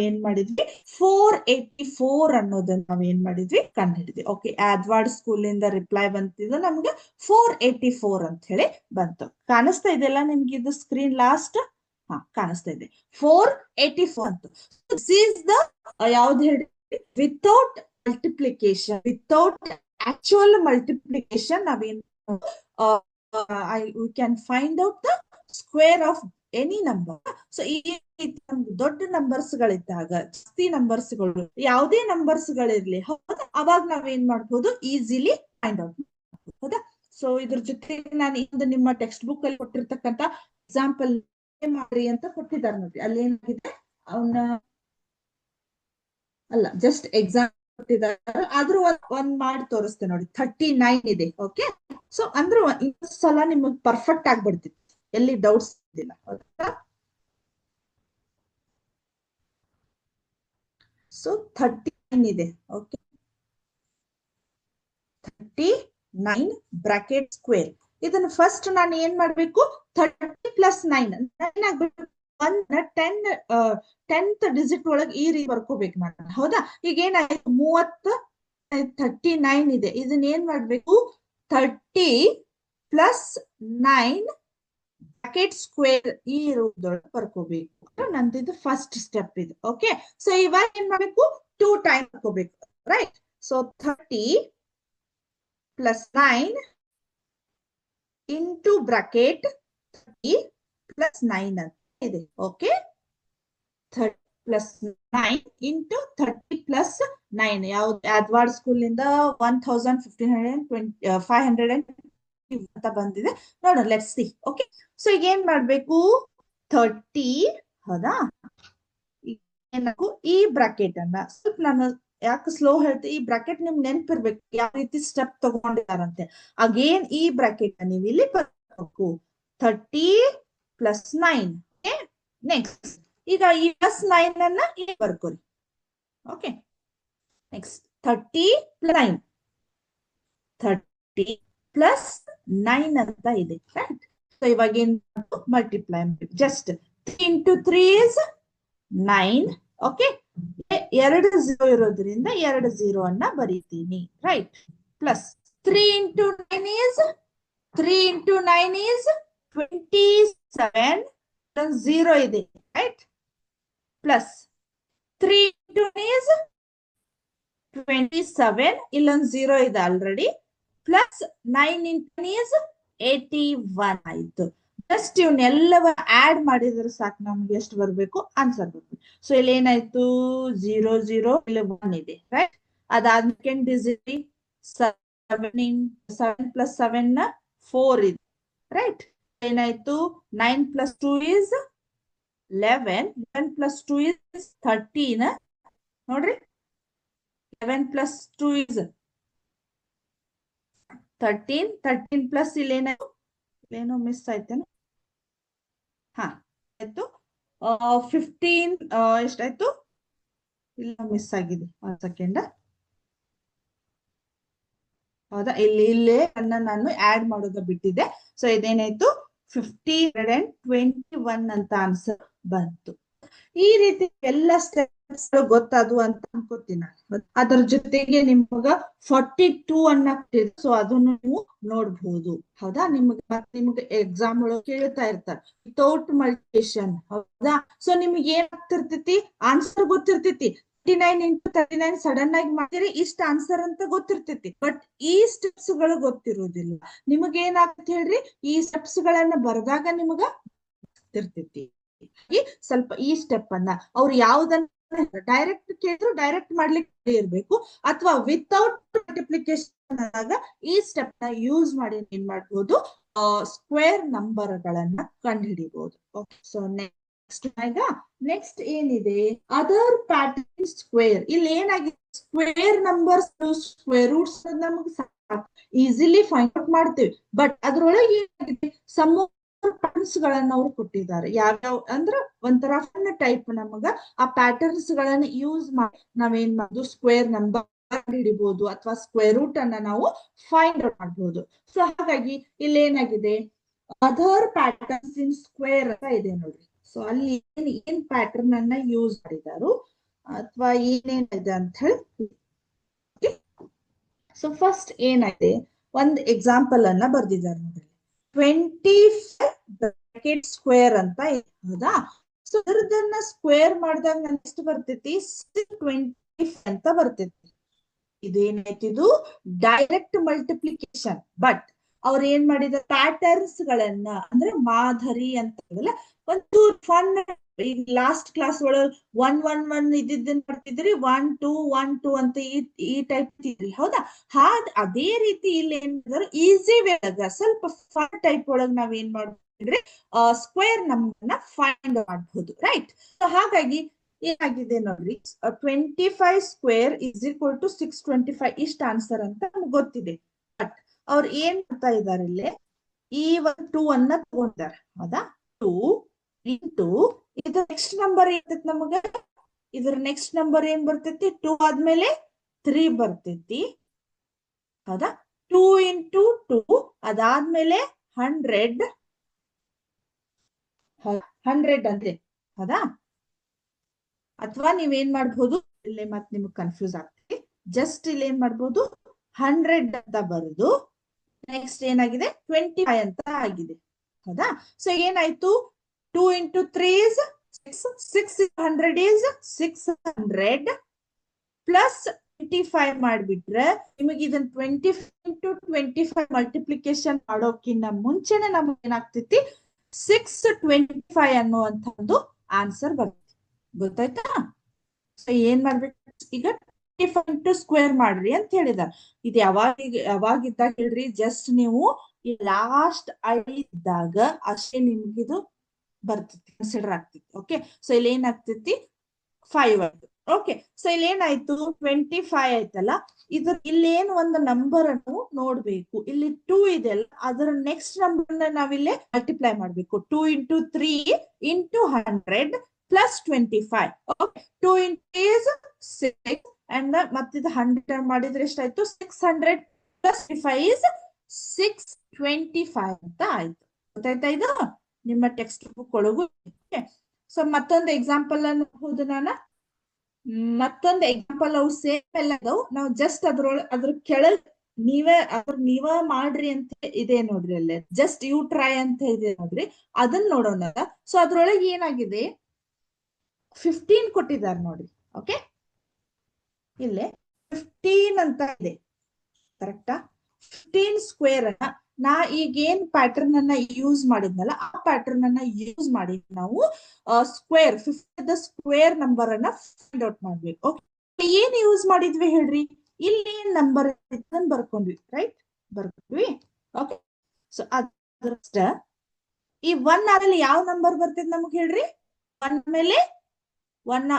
ಏನ್ ಮಾಡಿದ್ವಿ, 484 ಅನ್ನೋದನ್ನ ನಾವ್ ಏನ್ ಮಾಡಿದ್ವಿ, ಕಂಡುಹಿಡಿದ್ವಿ. ಓಕೆ, ಆದ್ವಾಡ್ ಸ್ಕೂಲ್ ಇಂದ ರಿಪ್ಲೈ ಬಂತಿದ್ದು ನಮ್ಗೆ 484 ಅಂತ ಹೇಳಿ ಬಂತು. ಕಾಣಿಸ್ತಾ ಇದೆಯಲ್ಲ ನಿಮ್ಗೆ ಇದು ಸ್ಕ್ರೀನ್ ಲಾಸ್ಟ್? ಹಾ, ಕಾಣಿಸ್ತಾ ಇದೆ 484 ಅಂತ. ದಿಸ್ ಈಸ್ ದ ಯಾವ್ದು ಹೇಳಿ, without multiplication, without actual multiplication ನಾವೇನ್ we can find out the square of any number. So ಈ ದೊಡ್ಡ ನಂಬರ್ಸ್ ಗಳಿದ್ದಾಗ, ಜಾಸ್ತಿ ನಂಬರ್ಸ್ ಗಳು, ಯಾವುದೇ ನಂಬರ್ಸ್ ಗಳಿರ್ಲಿ ಹೌದಾ, ಅವಾಗ ನಾವೇನ್ ಮಾಡ್ಬೋದು, ಈಸಿಲಿ ಫೈಂಡ್ ಔಟ್ ಮಾಡ್ಬೋದು ಹೌದಾ. ಸೊ ಇದ್ರ ಜೊತೆ ನಾನು ಇನ್ನೊಂದು ನಿಮ್ಮ ಟೆಕ್ಸ್ಟ್ ಬುಕ್ ಅಲ್ಲಿ ಕೊಟ್ಟಿರ್ತಕ್ಕಂತ ಎಕ್ಸಾಂಪಲ್ ಮಾಡ್ರಿ ಅಂತ ಕೊಟ್ಟಿದ್ದಾರೆ ನೋಡ್ರಿ. ಅಲ್ಲಿ ಏನಾಗಿದೆ, ಅವನ ಅಲ್ಲ ಜಸ್ಟ್ ಎಕ್ಸಾಂಪಲ್ ಕೊಟ್ಟಿದ್ದಾರೆ, ಆದ್ರೂ ಒಂದ್ ಮಾಡಿ ತೋರಿಸ್ತೇನೆ ನೋಡಿ. 39 ಇದೆ. ಓಕೆ, ಸೊ ಅಂದ್ರೆ ಇನ್ನೊಂದ್ ಸಲ ನಿಮಗ್ ಪರ್ಫೆಕ್ಟ್ ಆಗ್ಬಿಡ್ತಿತ್ತು, ಎಲ್ಲಿ ಡೌಟ್ಸ್ ಇದಿಲ್ಲ ಹೌದಾ. ಸೊ 39 ಇದೆ. Okay, 39 bracket square. ಇದನ್ನ ಫಸ್ಟ್ ನಾನು ಏನ್ ಮಾಡ್ಬೇಕು, 30 ಪ್ಲಸ್ 9 ಆಗ್ಬೇಕು. 10th ಡಿಜಿಟ್ ಒಳಗೆ ಈ ರೀತಿ ಬರ್ಕೋಬೇಕು ನಾನು ಹೌದಾ. ಈಗ ಏನಾಯ್ತು, 39 ಇದೆ. ಇದನ್ನ ಏನ್ ಮಾಡ್ಬೇಕು, 30 ಪ್ಲಸ್ 9 ಬ್ರಾಕೆಟ್ ಸ್ಕ್ವೇರ್ ಈ ರೂಪದೊಳಗೆ ಬರ್ಕೋಬೇಕು. ನಂದಿದ್ದು ಫಸ್ಟ್ ಸ್ಟೆಪ್ ಇದು. ಓಕೆ, ಸೊ ಇವಾಗ ಏನ್ ಮಾಡ್ಬೇಕು, 2 ಟೈಮ್ ಬರ್ಕೋಬೇಕು. Right. So 30 plus 9 into bracket 30 plus 9 ಅಂತ ಇದೆ. ಓಕೆ, 30 ಪ್ಲಸ್ 9 ಇಂಟು 30 ಪ್ಲಸ್ 9 ಯಾವ್ದು ಆದ್ವಾಡ್ ಸ್ಕೂಲ್ ಇಂದ 1520 ಅಂತ ಬಂದಿದೆ ನೋಡೋಣ. Let's see. ಓಕೆ, ಸೊ ಈಗ ಏನ್ ಮಾಡ್ಬೇಕು, 30 ಹೌದಾ. ಏನಾಗು ಈ ಬ್ರಾಕೆಟ್ ಅನ್ನ ಸ್ವಲ್ಪ ನಾನು ಯಾಕೆ ಸ್ಲೋ ಹೇಳ್ತೀನಿ, ಈ ಬ್ರಾಕೆಟ್ ನಿಮ್ ನೆನ್ಪಿರ್ಬೇಕು ಯಾವ ರೀತಿ ಸ್ಟೆಪ್ ತಗೊಂಡಿದಾರಂತೆ. ಅಗೇನ್ ಈ ಬ್ರಾಕೆಟ್ ನೀವು ಇಲ್ಲಿ ಬರ್ಬೇಕು, 30 ಪ್ಲಸ್ 9. ನೆಕ್ಸ್ಟ್ ಈಗ ಈ ಪ್ಲಸ್ 9 ಅನ್ನ ಇಲ್ಲಿ ಬರ್ಕೋರಿ. ಓಕೆ, ನೆಕ್ಸ್ಟ್ 30 ಪ್ಲಸ್ 9, 30 ಪ್ಲಸ್ 9 ಅಂತ ಇದೆ. ರೈಟ್. ಸೊ ಇವಾಗ ಏನ್ ಮಲ್ಟಿಪ್ಲೈ ಮಾಡ್ಬೇಕು. Just 3 into 3 is 9. ಓಕೆ, 2 0 ಇರೋದ್ರಿಂದ 2 0 ಅನ್ನ ಬರೀತೀನಿ. ರೈಟ್. Plus 3 into 9 is 27. 0 ಇದೆ. ರೈಟ್. Plus 3 into is 27. ಇಲ್ಲೊಂದು 0 ಇದೆ ಆಲ್ರೆಡಿ. ಪ್ಲಸ್ 9 ಇಂಟು is 81 ಆಯ್ತು. ಜಸ್ಟ್ ಇವನ್ನೆಲ್ಲವ ಆಡ್ ಮಾಡಿದ್ರೆ ಸಾಕು, ನಮ್ಗೆ ಎಷ್ಟು ಬರ್ಬೇಕು, ಆನ್ಸರ್ ಬರ್ಬೇಕು. ಸೊ ಇಲ್ಲಿ ಏನಾಯ್ತು, 0 0 ಇಲ್ಲಿ 1 ಇದೆ. ರೈಟ್. ಅದಾದ ಸೆಕೆಂಡ್ ಡಿಜಿಟ್ 7 ಪ್ಲಸ್ 7 4 ಇದೆ. ರೈಟ್. ಏನಾಯ್ತು, 9 ಪ್ಲಸ್ 2 is 11. 11 plus 2 is 13. ನೋಡ್ರಿ, 11 ಪ್ಲಸ್ 2 is 13. 13 ಪ್ಲಸ್ ಇಲ್ಲೇನೋ ಮಿಸ್ ಆಯ್ತೇನು. ಹಾ ಆಯ್ತು. 15 ಎಷ್ಟಾಯ್ತು, ಇಲ್ಲ ಮಿಸ್ ಆಗಿದೆ. ಒಂದ್ ಸೆಕೆಂಡ್. ಹೌದಾ, ಇಲ್ಲೇ ನಾನು ಆಡ್ ಮಾಡೋದು ಬಿಟ್ಟಿದೆ. ಸೊ ಇದೇನಾಯ್ತು, 521 ಅಂತ ಆನ್ಸರ್ ಬಂತು. ಈ ರೀತಿ ಎಲ್ಲ ಸ್ಟೆಪ್ ಗೊತ್ತಾದ್ವು ಅಂತ ಅನ್ಕೋತೀನಿ. ಅದರ ಜೊತೆಗೆ ನಿಮಗ 42 ಅನ್ನ ಸೊ ಅದನ್ನು ನೀವು ನೋಡ್ಬಹುದು. ಹೌದಾ, ನಿಮ್ಗೆ ಎಕ್ಸಾಮ್ ಒಳಗೆ ಕೇಳ್ತಾ ಇರ್ತಾರೆ ವಿತೌಟ್ ಮಲ್ಟಿಪ್ಲಿಕೇಶನ್. ಹೌದಾ, ಸೊ ನಿಮ್ಗೆ ಏನ್ ಆಗ್ತಿರ್ತೈತಿ, ಆನ್ಸರ್ ಗೊತ್ತಿರ್ತೈತಿ 39 × 39 ಸಡನ್ ಆಗಿ ಮಾಡಿದ್ರೆ ಇಷ್ಟ ಆನ್ಸರ್ ಅಂತ ಗೊತ್ತಿರ್ತೈತಿ. ಬಟ್ ಈ ಸ್ಟೆಪ್ಸ್ ಗಳು ಗೊತ್ತಿರುವುದಿಲ್ಲ. ನಿಮಗ ಏನಾಗ್ತೈತಿ ಹೇಳ್ರಿ, ಈ ಸ್ಟೆಪ್ಸ್ ಗಳನ್ನ ಬರೆದಾಗ ನಿಮಗ ಗೊತ್ತಿರ್ತೈತಿ. ಸ್ವಲ್ಪ ಈ ಸ್ಟೆಪ್ ಅನ್ನ ಅವ್ರು ಯಾವ್ದನ್ನ ಡೈರೆಕ್ಟ್ ಕೇಳಿದ್ರು ಡೈರೆಕ್ಟ್ ಮಾಡ್ಲಿಕ್ಕೆ ಇರ್ಬೇಕು, ಅಥವಾ ವಿತೌಟ್ ಮಲ್ಟಿಪ್ಲಿಕೇಶನ್ ಆದಾಗ ಈ ಸ್ಟೆಪ್ ನ ಯೂಸ್ ಮಾಡಿ ಏನ್ ಮಾಡ್ಬೋದು, ಸ್ಕ್ವೇರ್ ನಂಬರ್ ಗಳನ್ನ ಕಂಡುಹಿಡಿಬಹುದು. ಸೊ ನೆಕ್ಸ್ಟ್ ಏನಿದೆ, ಅದರ್ ಪ್ಯಾಟರ್ನ್ ಸ್ಕ್ವೇರ್. ಇಲ್ಲಿ ಏನಾಗಿದೆ, ಸ್ಕ್ವೇರ್ ನಂಬರ್ಸ್ ಸ್ಕ್ವೇರ್ ರೂಟ್ಸ್ ನಮಗೆ ಈಸಿಲಿ ಫೈಂಡ್ ಔಟ್ ಮಾಡ್ತೀವಿ. ಬಟ್ ಅದ್ರೊಳಗೆ ಏನಾಗಿದೆ, ಪ್ಯಾಟರ್ನ್ಸ್ ಗಳನ್ನ ಅವ್ರು ಕೊಟ್ಟಿದ್ದಾರೆ. ಯಾವ್ಯಾವ ಅಂದ್ರೆ ಒಂಥರ ಟೈಪ್ ನಮಗ ಆ ಪ್ಯಾಟರ್ನ್ಸ್ ಗಳನ್ನ ಯೂಸ್ ಮಾಡಿ ನಾವೇನ್ ಮಾಡುದು, ಸ್ಕ್ವೇರ್ ನಂಬರ್ ಹಿಡಿಬಹುದು ಅಥವಾ ಸ್ಕ್ವೇರ್ ರೂಟ್ ಅನ್ನ ನಾವು ಫೈಂಡ್ ಔಟ್ ಮಾಡಬಹುದು. ಸೊ ಹಾಗಾಗಿ ಇಲ್ಲಿ ಏನಾಗಿದೆ, ಅದರ್ ಪ್ಯಾಟರ್ನ್ಸ್ ಇನ್ ಸ್ಕ್ವೇರ್ ಅಂತ ಇದೆ ನೋಡ್ರಿ. ಸೊ ಅಲ್ಲಿ ಏನ್ ಪ್ಯಾಟರ್ನ್ ಅನ್ನ ಯೂಸ್ ಮಾಡಿದಾರು ಅಥವಾ ಏನೇನಿದೆ ಅಂತ ಹೇಳಿ. ಸೊ ಫಸ್ಟ್ ಏನಾಗಿದೆ, ಒಂದ್ ಎಕ್ಸಾಂಪಲ್ ಅನ್ನ ಬರ್ದಿದ್ದಾರೆ ನೋಡ್ರಿ. 25 ಸ್ಕ್ವೇರ್ ಅಂತ ಇದೆ. ಹೌದಾ, ಸೊ ಅದನ್ನ ಸ್ಕ್ವೇರ್ ಮಾಡಿದಾಗ ನೆಕ್ಸ್ಟ್ ಬರ್ತೈತಿ 625 ಅಂತ ಬರ್ತೈತಿ. ಇದೇನೈತಿ, ಇದು ಡೈರೆಕ್ಟ್ ಮಲ್ಟಿಪ್ಲಿಕೇಶನ್. ಬಟ್ ಅವ್ರ ಏನ್ ಮಾಡಿದ, ಪ್ಯಾಟರ್ನ್ಸ್ ಗಳನ್ನ ಅಂದ್ರೆ ಮಾದರಿ ಅಂತ ಒಂದು ಫನ್. ಈಗ ಲಾಸ್ಟ್ ಕ್ಲಾಸ್ ಒಳಗೆ 1 1 1 ಇದ್ದಿದ್ದನ್ನ ಮಾಡ್ತಿದ್ರಿ, 1 2 1 2 ಅಂತ ಈ ಟೈಪ್ ಇದ್ರಿ. ಹೌದಾ, ಅದೇ ರೀತಿ ಇಲ್ಲಿ ಏನ್ ಮಾಡಿದ್ರು, ಈಸಿ ವೇ ಸ್ವಲ್ಪ ಫನ್ ಟೈಪ್ ಒಳಗ್ ನಾವ್ ಏನ್ ಮಾಡ್ತಿದ್ರಿ, ಸ್ಕ್ವೇರ್ ನಂಬರ್ನ ಫೈಂಡ್ ಮಾಡಬಹುದು. ರೈಟ್, ಸೊ ಹಾಗಾಗಿ ಏನಾಗಿದೆ ನೋಡ್ರಿ, 25 ಸ್ಕ್ವೇರ್ ಇಸ್ ಈಕ್ವಲ್ ಟು 625 ಇಷ್ಟ ಆನ್ಸರ್ ಅಂತ ನಮ್ಗೆ ಗೊತ್ತಿದೆ. ಬಟ್ ಅವ್ರು ಏನ್ ಮಾಡ್ತಾ ಇದಾರೆ, ಇಲ್ಲಿ ಈ ಒಂದು 2 ಅನ್ನ ತಗೊಂತಾರೆ. ಹೌದಾ, 2 ಇಂಟು ಇದು ನೆಕ್ಸ್ಟ್ ನಂಬರ್ ಇರ್ತೈತಿ ನಮಗ. ಇದ್ರ ನೆಕ್ಸ್ಟ್ ನಂಬರ್ ಏನ್ ಬರ್ತೈತಿ, 2 ಆದ್ಮೇಲೆ 3 ಬರ್ತೈತಿ. ಹೌದಾ, 2 ಇಂಟು 2 ಅದಾದ್ಮೇಲೆ 100 ಅಂದ್ರೆ. ಹೌದಾ, ಅಥವಾ ನೀವೇನ್ ಮಾಡ್ಬೋದು, ಇಲ್ಲೇ ಮತ್ತೆ ನಿಮ್ಗೆ ಕನ್ಫ್ಯೂಸ್ ಆಗ್ತದೆ, ಜಸ್ಟ್ ಇಲ್ಲಿ ಏನ್ ಮಾಡ್ಬೋದು, 100 ಅಂತ ಬರುದು. ನೆಕ್ಸ್ಟ್ ಏನಾಗಿದೆ, 25 ಅಂತ ಆಗಿದೆ. ಹೌದಾ, ಸೊ ಏನಾಯ್ತು, 2 ಇಂಟು 3 is 600 is 600 ಪ್ಲಸ್ 25 ಮಾಡ್ಬಿಟ್ರೆ ನಿಮಗೆ ಇದನ್ನ 25 ಇಂಟು 25 ಮಲ್ಟಿಪ್ಲಿಕೇಶನ್ ಮಾಡೋಕ್ಕಿಂತ ಮುಂಚೆನೆ ನಮ್ಗೆ ಏನಾಗ್ತೈತಿ, 625 ಅನ್ನುವಂತ ಒಂದು ಆನ್ಸರ್ ಬರುತ್ತೆ. ಗೊತ್ತಾಯ್ತಾ? ಸೊ ಏನ್ ಮಾಡ್ಬೇಕು ಈಗ, 25 ಇಂಟು ಸ್ಕ್ವೇರ್ ಮಾಡ್ರಿ ಅಂತ ಹೇಳಿದಾರೆ. ಇದು ಯಾವಾಗಿದ್ದಾಗ ಹೇಳ್ರಿ, ಜಸ್ಟ್ ನೀವು ಈ ಲಾಸ್ಟ್ ಇದ್ದಾಗ ಅಷ್ಟೇ ನಿಮ್ಗಿದು ಬರ್ತೈತಿ, ಕನ್ಸಿಡರ್ ಆಗ್ತೈತಿ. ಓಕೆ, ಸೊ ಇಲ್ಲಿ ಏನಾಗ್ತೈತಿ, 5 ಆಯ್ತು. ಓಕೆ, ಸೊ ಇಲ್ಲಿ ಏನಾಯ್ತು, 25 ಆಯ್ತಲ್ಲ. ಇಲ್ಲೇನ್ ಒಂದು ನಂಬರ್ ಅನ್ನು ನೋಡ್ಬೇಕು. ಇಲ್ಲಿ 2 ಇದೆಲ್ಲ, ಅದರ ನೆಕ್ಸ್ಟ್ ನಂಬರ್ ನಾವಿಲ್ಲೇ ಮಲ್ಟಿಪ್ಲೈ ಮಾಡ್ಬೇಕು. 2 into 3 into 100 plus 25. Okay, 2 into 6 and ಮತ್ತಿದ 100 ಮಾಡಿದ್ರೆ ಎಷ್ಟಾಯ್ತು, 600 ಪ್ಲಸ್ 25 is 625 ಅಂತ ಆಯ್ತು. ಗೊತ್ತಾಯ್ತಾ? ಇದು ನಿಮ್ಮ ಟೆಕ್ಸ್ಟ್ ಬುಕ್ ಒಳಗೂ. ಸೊ ಮತ್ತೊಂದು ಎಕ್ಸಾಂಪಲ್ ಅನ್ಬಹುದು. ಮತ್ತೊಂದು ಎಕ್ಸಾಂಪಲ್ ಅವು ಸೇಮ್ ಎಲ್ಲ ಅದಾವು. ನಾವು ಜಸ್ಟ್ ಅದ್ರ ಕೆಳಗ್ ನೀವ ಮಾಡ್ರಿ ಅಂತ ಇದೆ ನೋಡ್ರಿ, ಅಲ್ಲೇ ಜಸ್ಟ್ ಯು ಟ್ರೈ ಅಂತ ಇದೆ ನೋಡ್ರಿ, ಅದನ್ನ ನೋಡೋಣ. ಸೊ ಅದ್ರೊಳಗೆ ಏನಾಗಿದೆ, 15 ಕೊಟ್ಟಿದ್ದಾರೆ ನೋಡ್ರಿ. ಓಕೆ, ಇಲ್ಲೇ 15 ಅಂತ ಇದೆ, ಕರೆಕ್ಟಾ? 15 ಸ್ಕ್ವೇರ್ ಅನ್ನ ನಾ ಈಗ ಏನ್ ಪ್ಯಾಟರ್ನ್ ಅನ್ನ ಯೂಸ್ ಮಾಡಿದ್ನಲ್ಲ, ಆ ಪ್ಯಾಟರ್ನ್ ಅನ್ನ ಯೂಸ್ ಮಾಡಿ ನಾವು ಸ್ಕ್ವೇರ್ 50 ಸ್ಕ್ವೇರ್ ನಂಬರ್ ಅನ್ನ ಫೈಂಡ್ ಔಟ್ ಮಾಡ್ಬೇಕು. ಓಕೆ, ಏನ್ ಯೂಸ್ ಮಾಡಿದ್ವಿ ಹೇಳ್ರಿ, ಇಲ್ಲಿ ನಂಬರ್ ಬರ್ಕೊಂಡ್ವಿ. ರೈಟ್, ಬರ್ಕೊಂಡ್ವಿ. ಓಕೆ, ಸೊ ಅದ್ರ ಈ 1 ಆದ್ಮೇಲೆ ಯಾವ ನಂಬರ್ ಬರ್ತದೆ ನಮಗ್ ಹೇಳ್ರಿ, 1 ಮೇಲೆ 1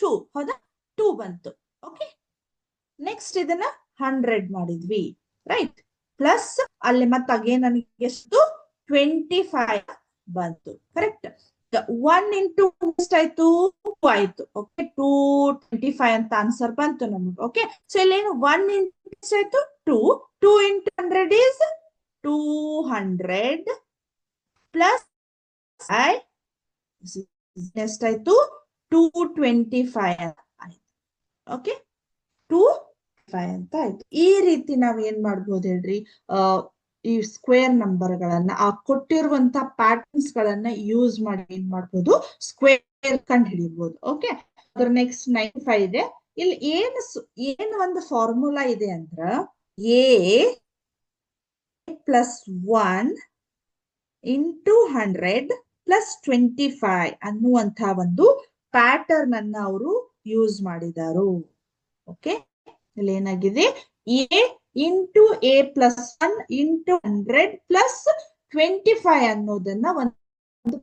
2. ಹೌದಾ, 2 ಬಂತು. ಓಕೆ, ನೆಕ್ಸ್ಟ್ ಇದನ್ನ 100 ಮಾಡಿದ್ವಿ. ರೈಟ್, ಪ್ಲಸ್ ಅಲ್ಲಿ ಮತ್ತೆ ಅಗೇನ್ ನನಗೆ ಎಷ್ಟು 25 ಬಂತು. ಕರೆಕ್ಟ್, 1 ಇಂಟು ಎಷ್ಟಾಯ್ತು, 2 ಆಯ್ತು. ಓಕೆ, 225 ಅಂತ ಆನ್ಸರ್ ಬಂತು ನಮಗೆ. ಓಕೆ, ಸೊ ಇಲ್ಲೇನು 1 ಇಂಟು ಎಷ್ಟಾಯ್ತು, 2. 2 ಇಂಟು 100 is 200 ಪ್ಲಸ್ ಎಷ್ಟಾಯ್ತು, 225 ಅಂತ ಆಯ್ತು. ಓಕೆ, 225 ಅಂತ ಆಯ್ತು. ಈ ರೀತಿ ನಾವ್ ಏನ್ ಮಾಡ್ಬೋದು ಹೇಳ್ರಿ, ಈ ಸ್ಕ್ವೇರ್ ನಂಬರ್ ಗಳನ್ನ, ಆ ಕೊಟ್ಟಿರುವಂತ ಪ್ಯಾಟರ್ನ್ಸ್ ಗಳನ್ನ ಯೂಸ್ ಮಾಡಿ ಏನ್ ಮಾಡ್ಬೋದು, ಸ್ಕ್ವೇರ್ ಕಂಡು ಹಿಡಿಬಹುದು. ಓಕೆ, ಅದ್ರ ನೆಕ್ಸ್ಟ್ 95 ಇದೆ. ಇಲ್ಲಿ ಏನ್ ಒಂದು ಫಾರ್ಮುಲಾ ಇದೆ ಅಂದ್ರ, ಎ ಪ್ಲಸ್ 1 ಇಂಟು 100 ಪ್ಲಸ್ 25 ಅನ್ನುವಂತ ಒಂದು ಪ್ಯಾಟರ್ನ್ ಅನ್ನ ಅವರು ಯೂಸ್ ಮಾಡಿದಾರು. ಓಕೆ, ಇಲ್ಲಿ ಏನಾಗಿದೆ, A into A plus 1 into 100 plus 25 ಅನ್ನೋದನ್ನ ಒಂದು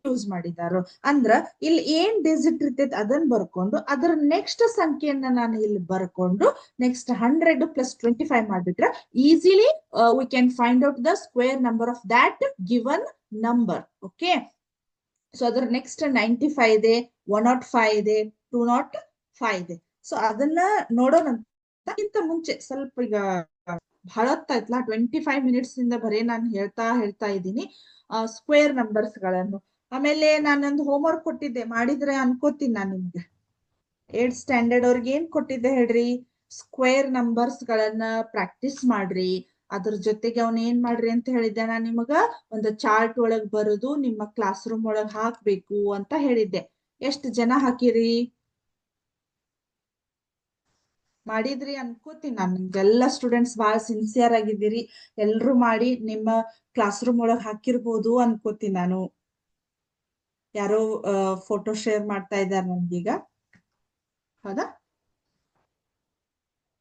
ಯೂಸ್ ಮಾಡಿದಾರು. ಅಂದ್ರ ಇಲ್ಲಿ ಏನ್ ಡಿಜಿಟ್ ಇರ್ತೈತಿ ಅದನ್ನ ಬರ್ಕೊಂಡು ಅದರ ನೆಕ್ಸ್ಟ್ ಸಂಖ್ಯೆಯನ್ನ ನಾನು ಇಲ್ಲಿ ಬರ್ಕೊಂಡು ನೆಕ್ಸ್ಟ್ 100 ಪ್ಲಸ್ 25 ಮಾಡ್ಬಿಟ್ರೆ easily we can find out the square number of that given number. Okay, so ಅದ್ರ ನೆಕ್ಸ್ಟ್ 95 ಇದೆ, 105 ಇದೆ, 205 ಇದೆ. ಸೊ ಅದನ್ನ ನೋಡೋಣ. ಅದಕ್ಕಿಂತ ಮುಂಚೆ ಸ್ವಲ್ಪ ಈಗ ಬಹಳ ಹೊತ್ತಾಯ್ತಲ್ಲ, 25 ಮಿನಿಟ್ಸ್ ಇಂದ ಬರೀ ನಾನು ಹೇಳ್ತಾ ಇದ್ದೀನಿ ಸ್ಕ್ವೇರ್ ನಂಬರ್ಸ್ ಗಳನ್ನು. ಆಮೇಲೆ ನಾನೊಂದು ಹೋಮ್ ವರ್ಕ್ ಕೊಟ್ಟಿದ್ದೆ, ಮಾಡಿದ್ರೆ ಅನ್ಕೋತೀನಿ ನಾನು ನಿಮ್ಗೆ. 8th ಸ್ಟ್ಯಾಂಡರ್ಡ್ ಅವ್ರಿಗೆ ಏನ್ ಕೊಟ್ಟಿದ್ದೆ ಹೇಳ್ರಿ, ಸ್ಕ್ವೇರ್ ನಂಬರ್ಸ್ ಗಳನ್ನ ಪ್ರಾಕ್ಟೀಸ್ ಮಾಡ್ರಿ. ಅದ್ರ ಜೊತೆಗೆ ಅವ್ನ ಏನ್ ಮಾಡ್ರಿ ಅಂತ ಹೇಳಿದ್ದೆ ನಾನು ನಿಮಗ, ಒಂದು ಚಾರ್ಟ್ ಒಳಗ್ ಬರೋದು ನಿಮ್ಮ ಕ್ಲಾಸ್ ರೂಮ್ ಒಳಗ್ ಹಾಕ್ಬೇಕು ಅಂತ ಹೇಳಿದ್ದೆ. ಎಷ್ಟು ಜನ ಹಾಕಿರಿ? ಮಾಡಿದ್ರಿ ಅನ್ಕೋತೀನಿ ನಾನು. ನಿಮ್ಗೆಲ್ಲ ಸ್ಟೂಡೆಂಟ್ಸ್ ಬಹಳ ಸಿನ್ಸಿಯರ್ ಆಗಿದ್ದೀರಿ, ಎಲ್ರು ಮಾಡಿ ನಿಮ್ಮ ಕ್ಲಾಸ್ ರೂಮ್ ಒಳಗ್ ಹಾಕಿರ್ಬೋದು ಅನ್ಕೋತೀನಿ ನಾನು. ಯಾರೋ ಫೋಟೋ ಶೇರ್ ಮಾಡ್ತಾ ಇದ್ದಾರೆ ನನ್ಗೀಗ. ಹೌದಾ,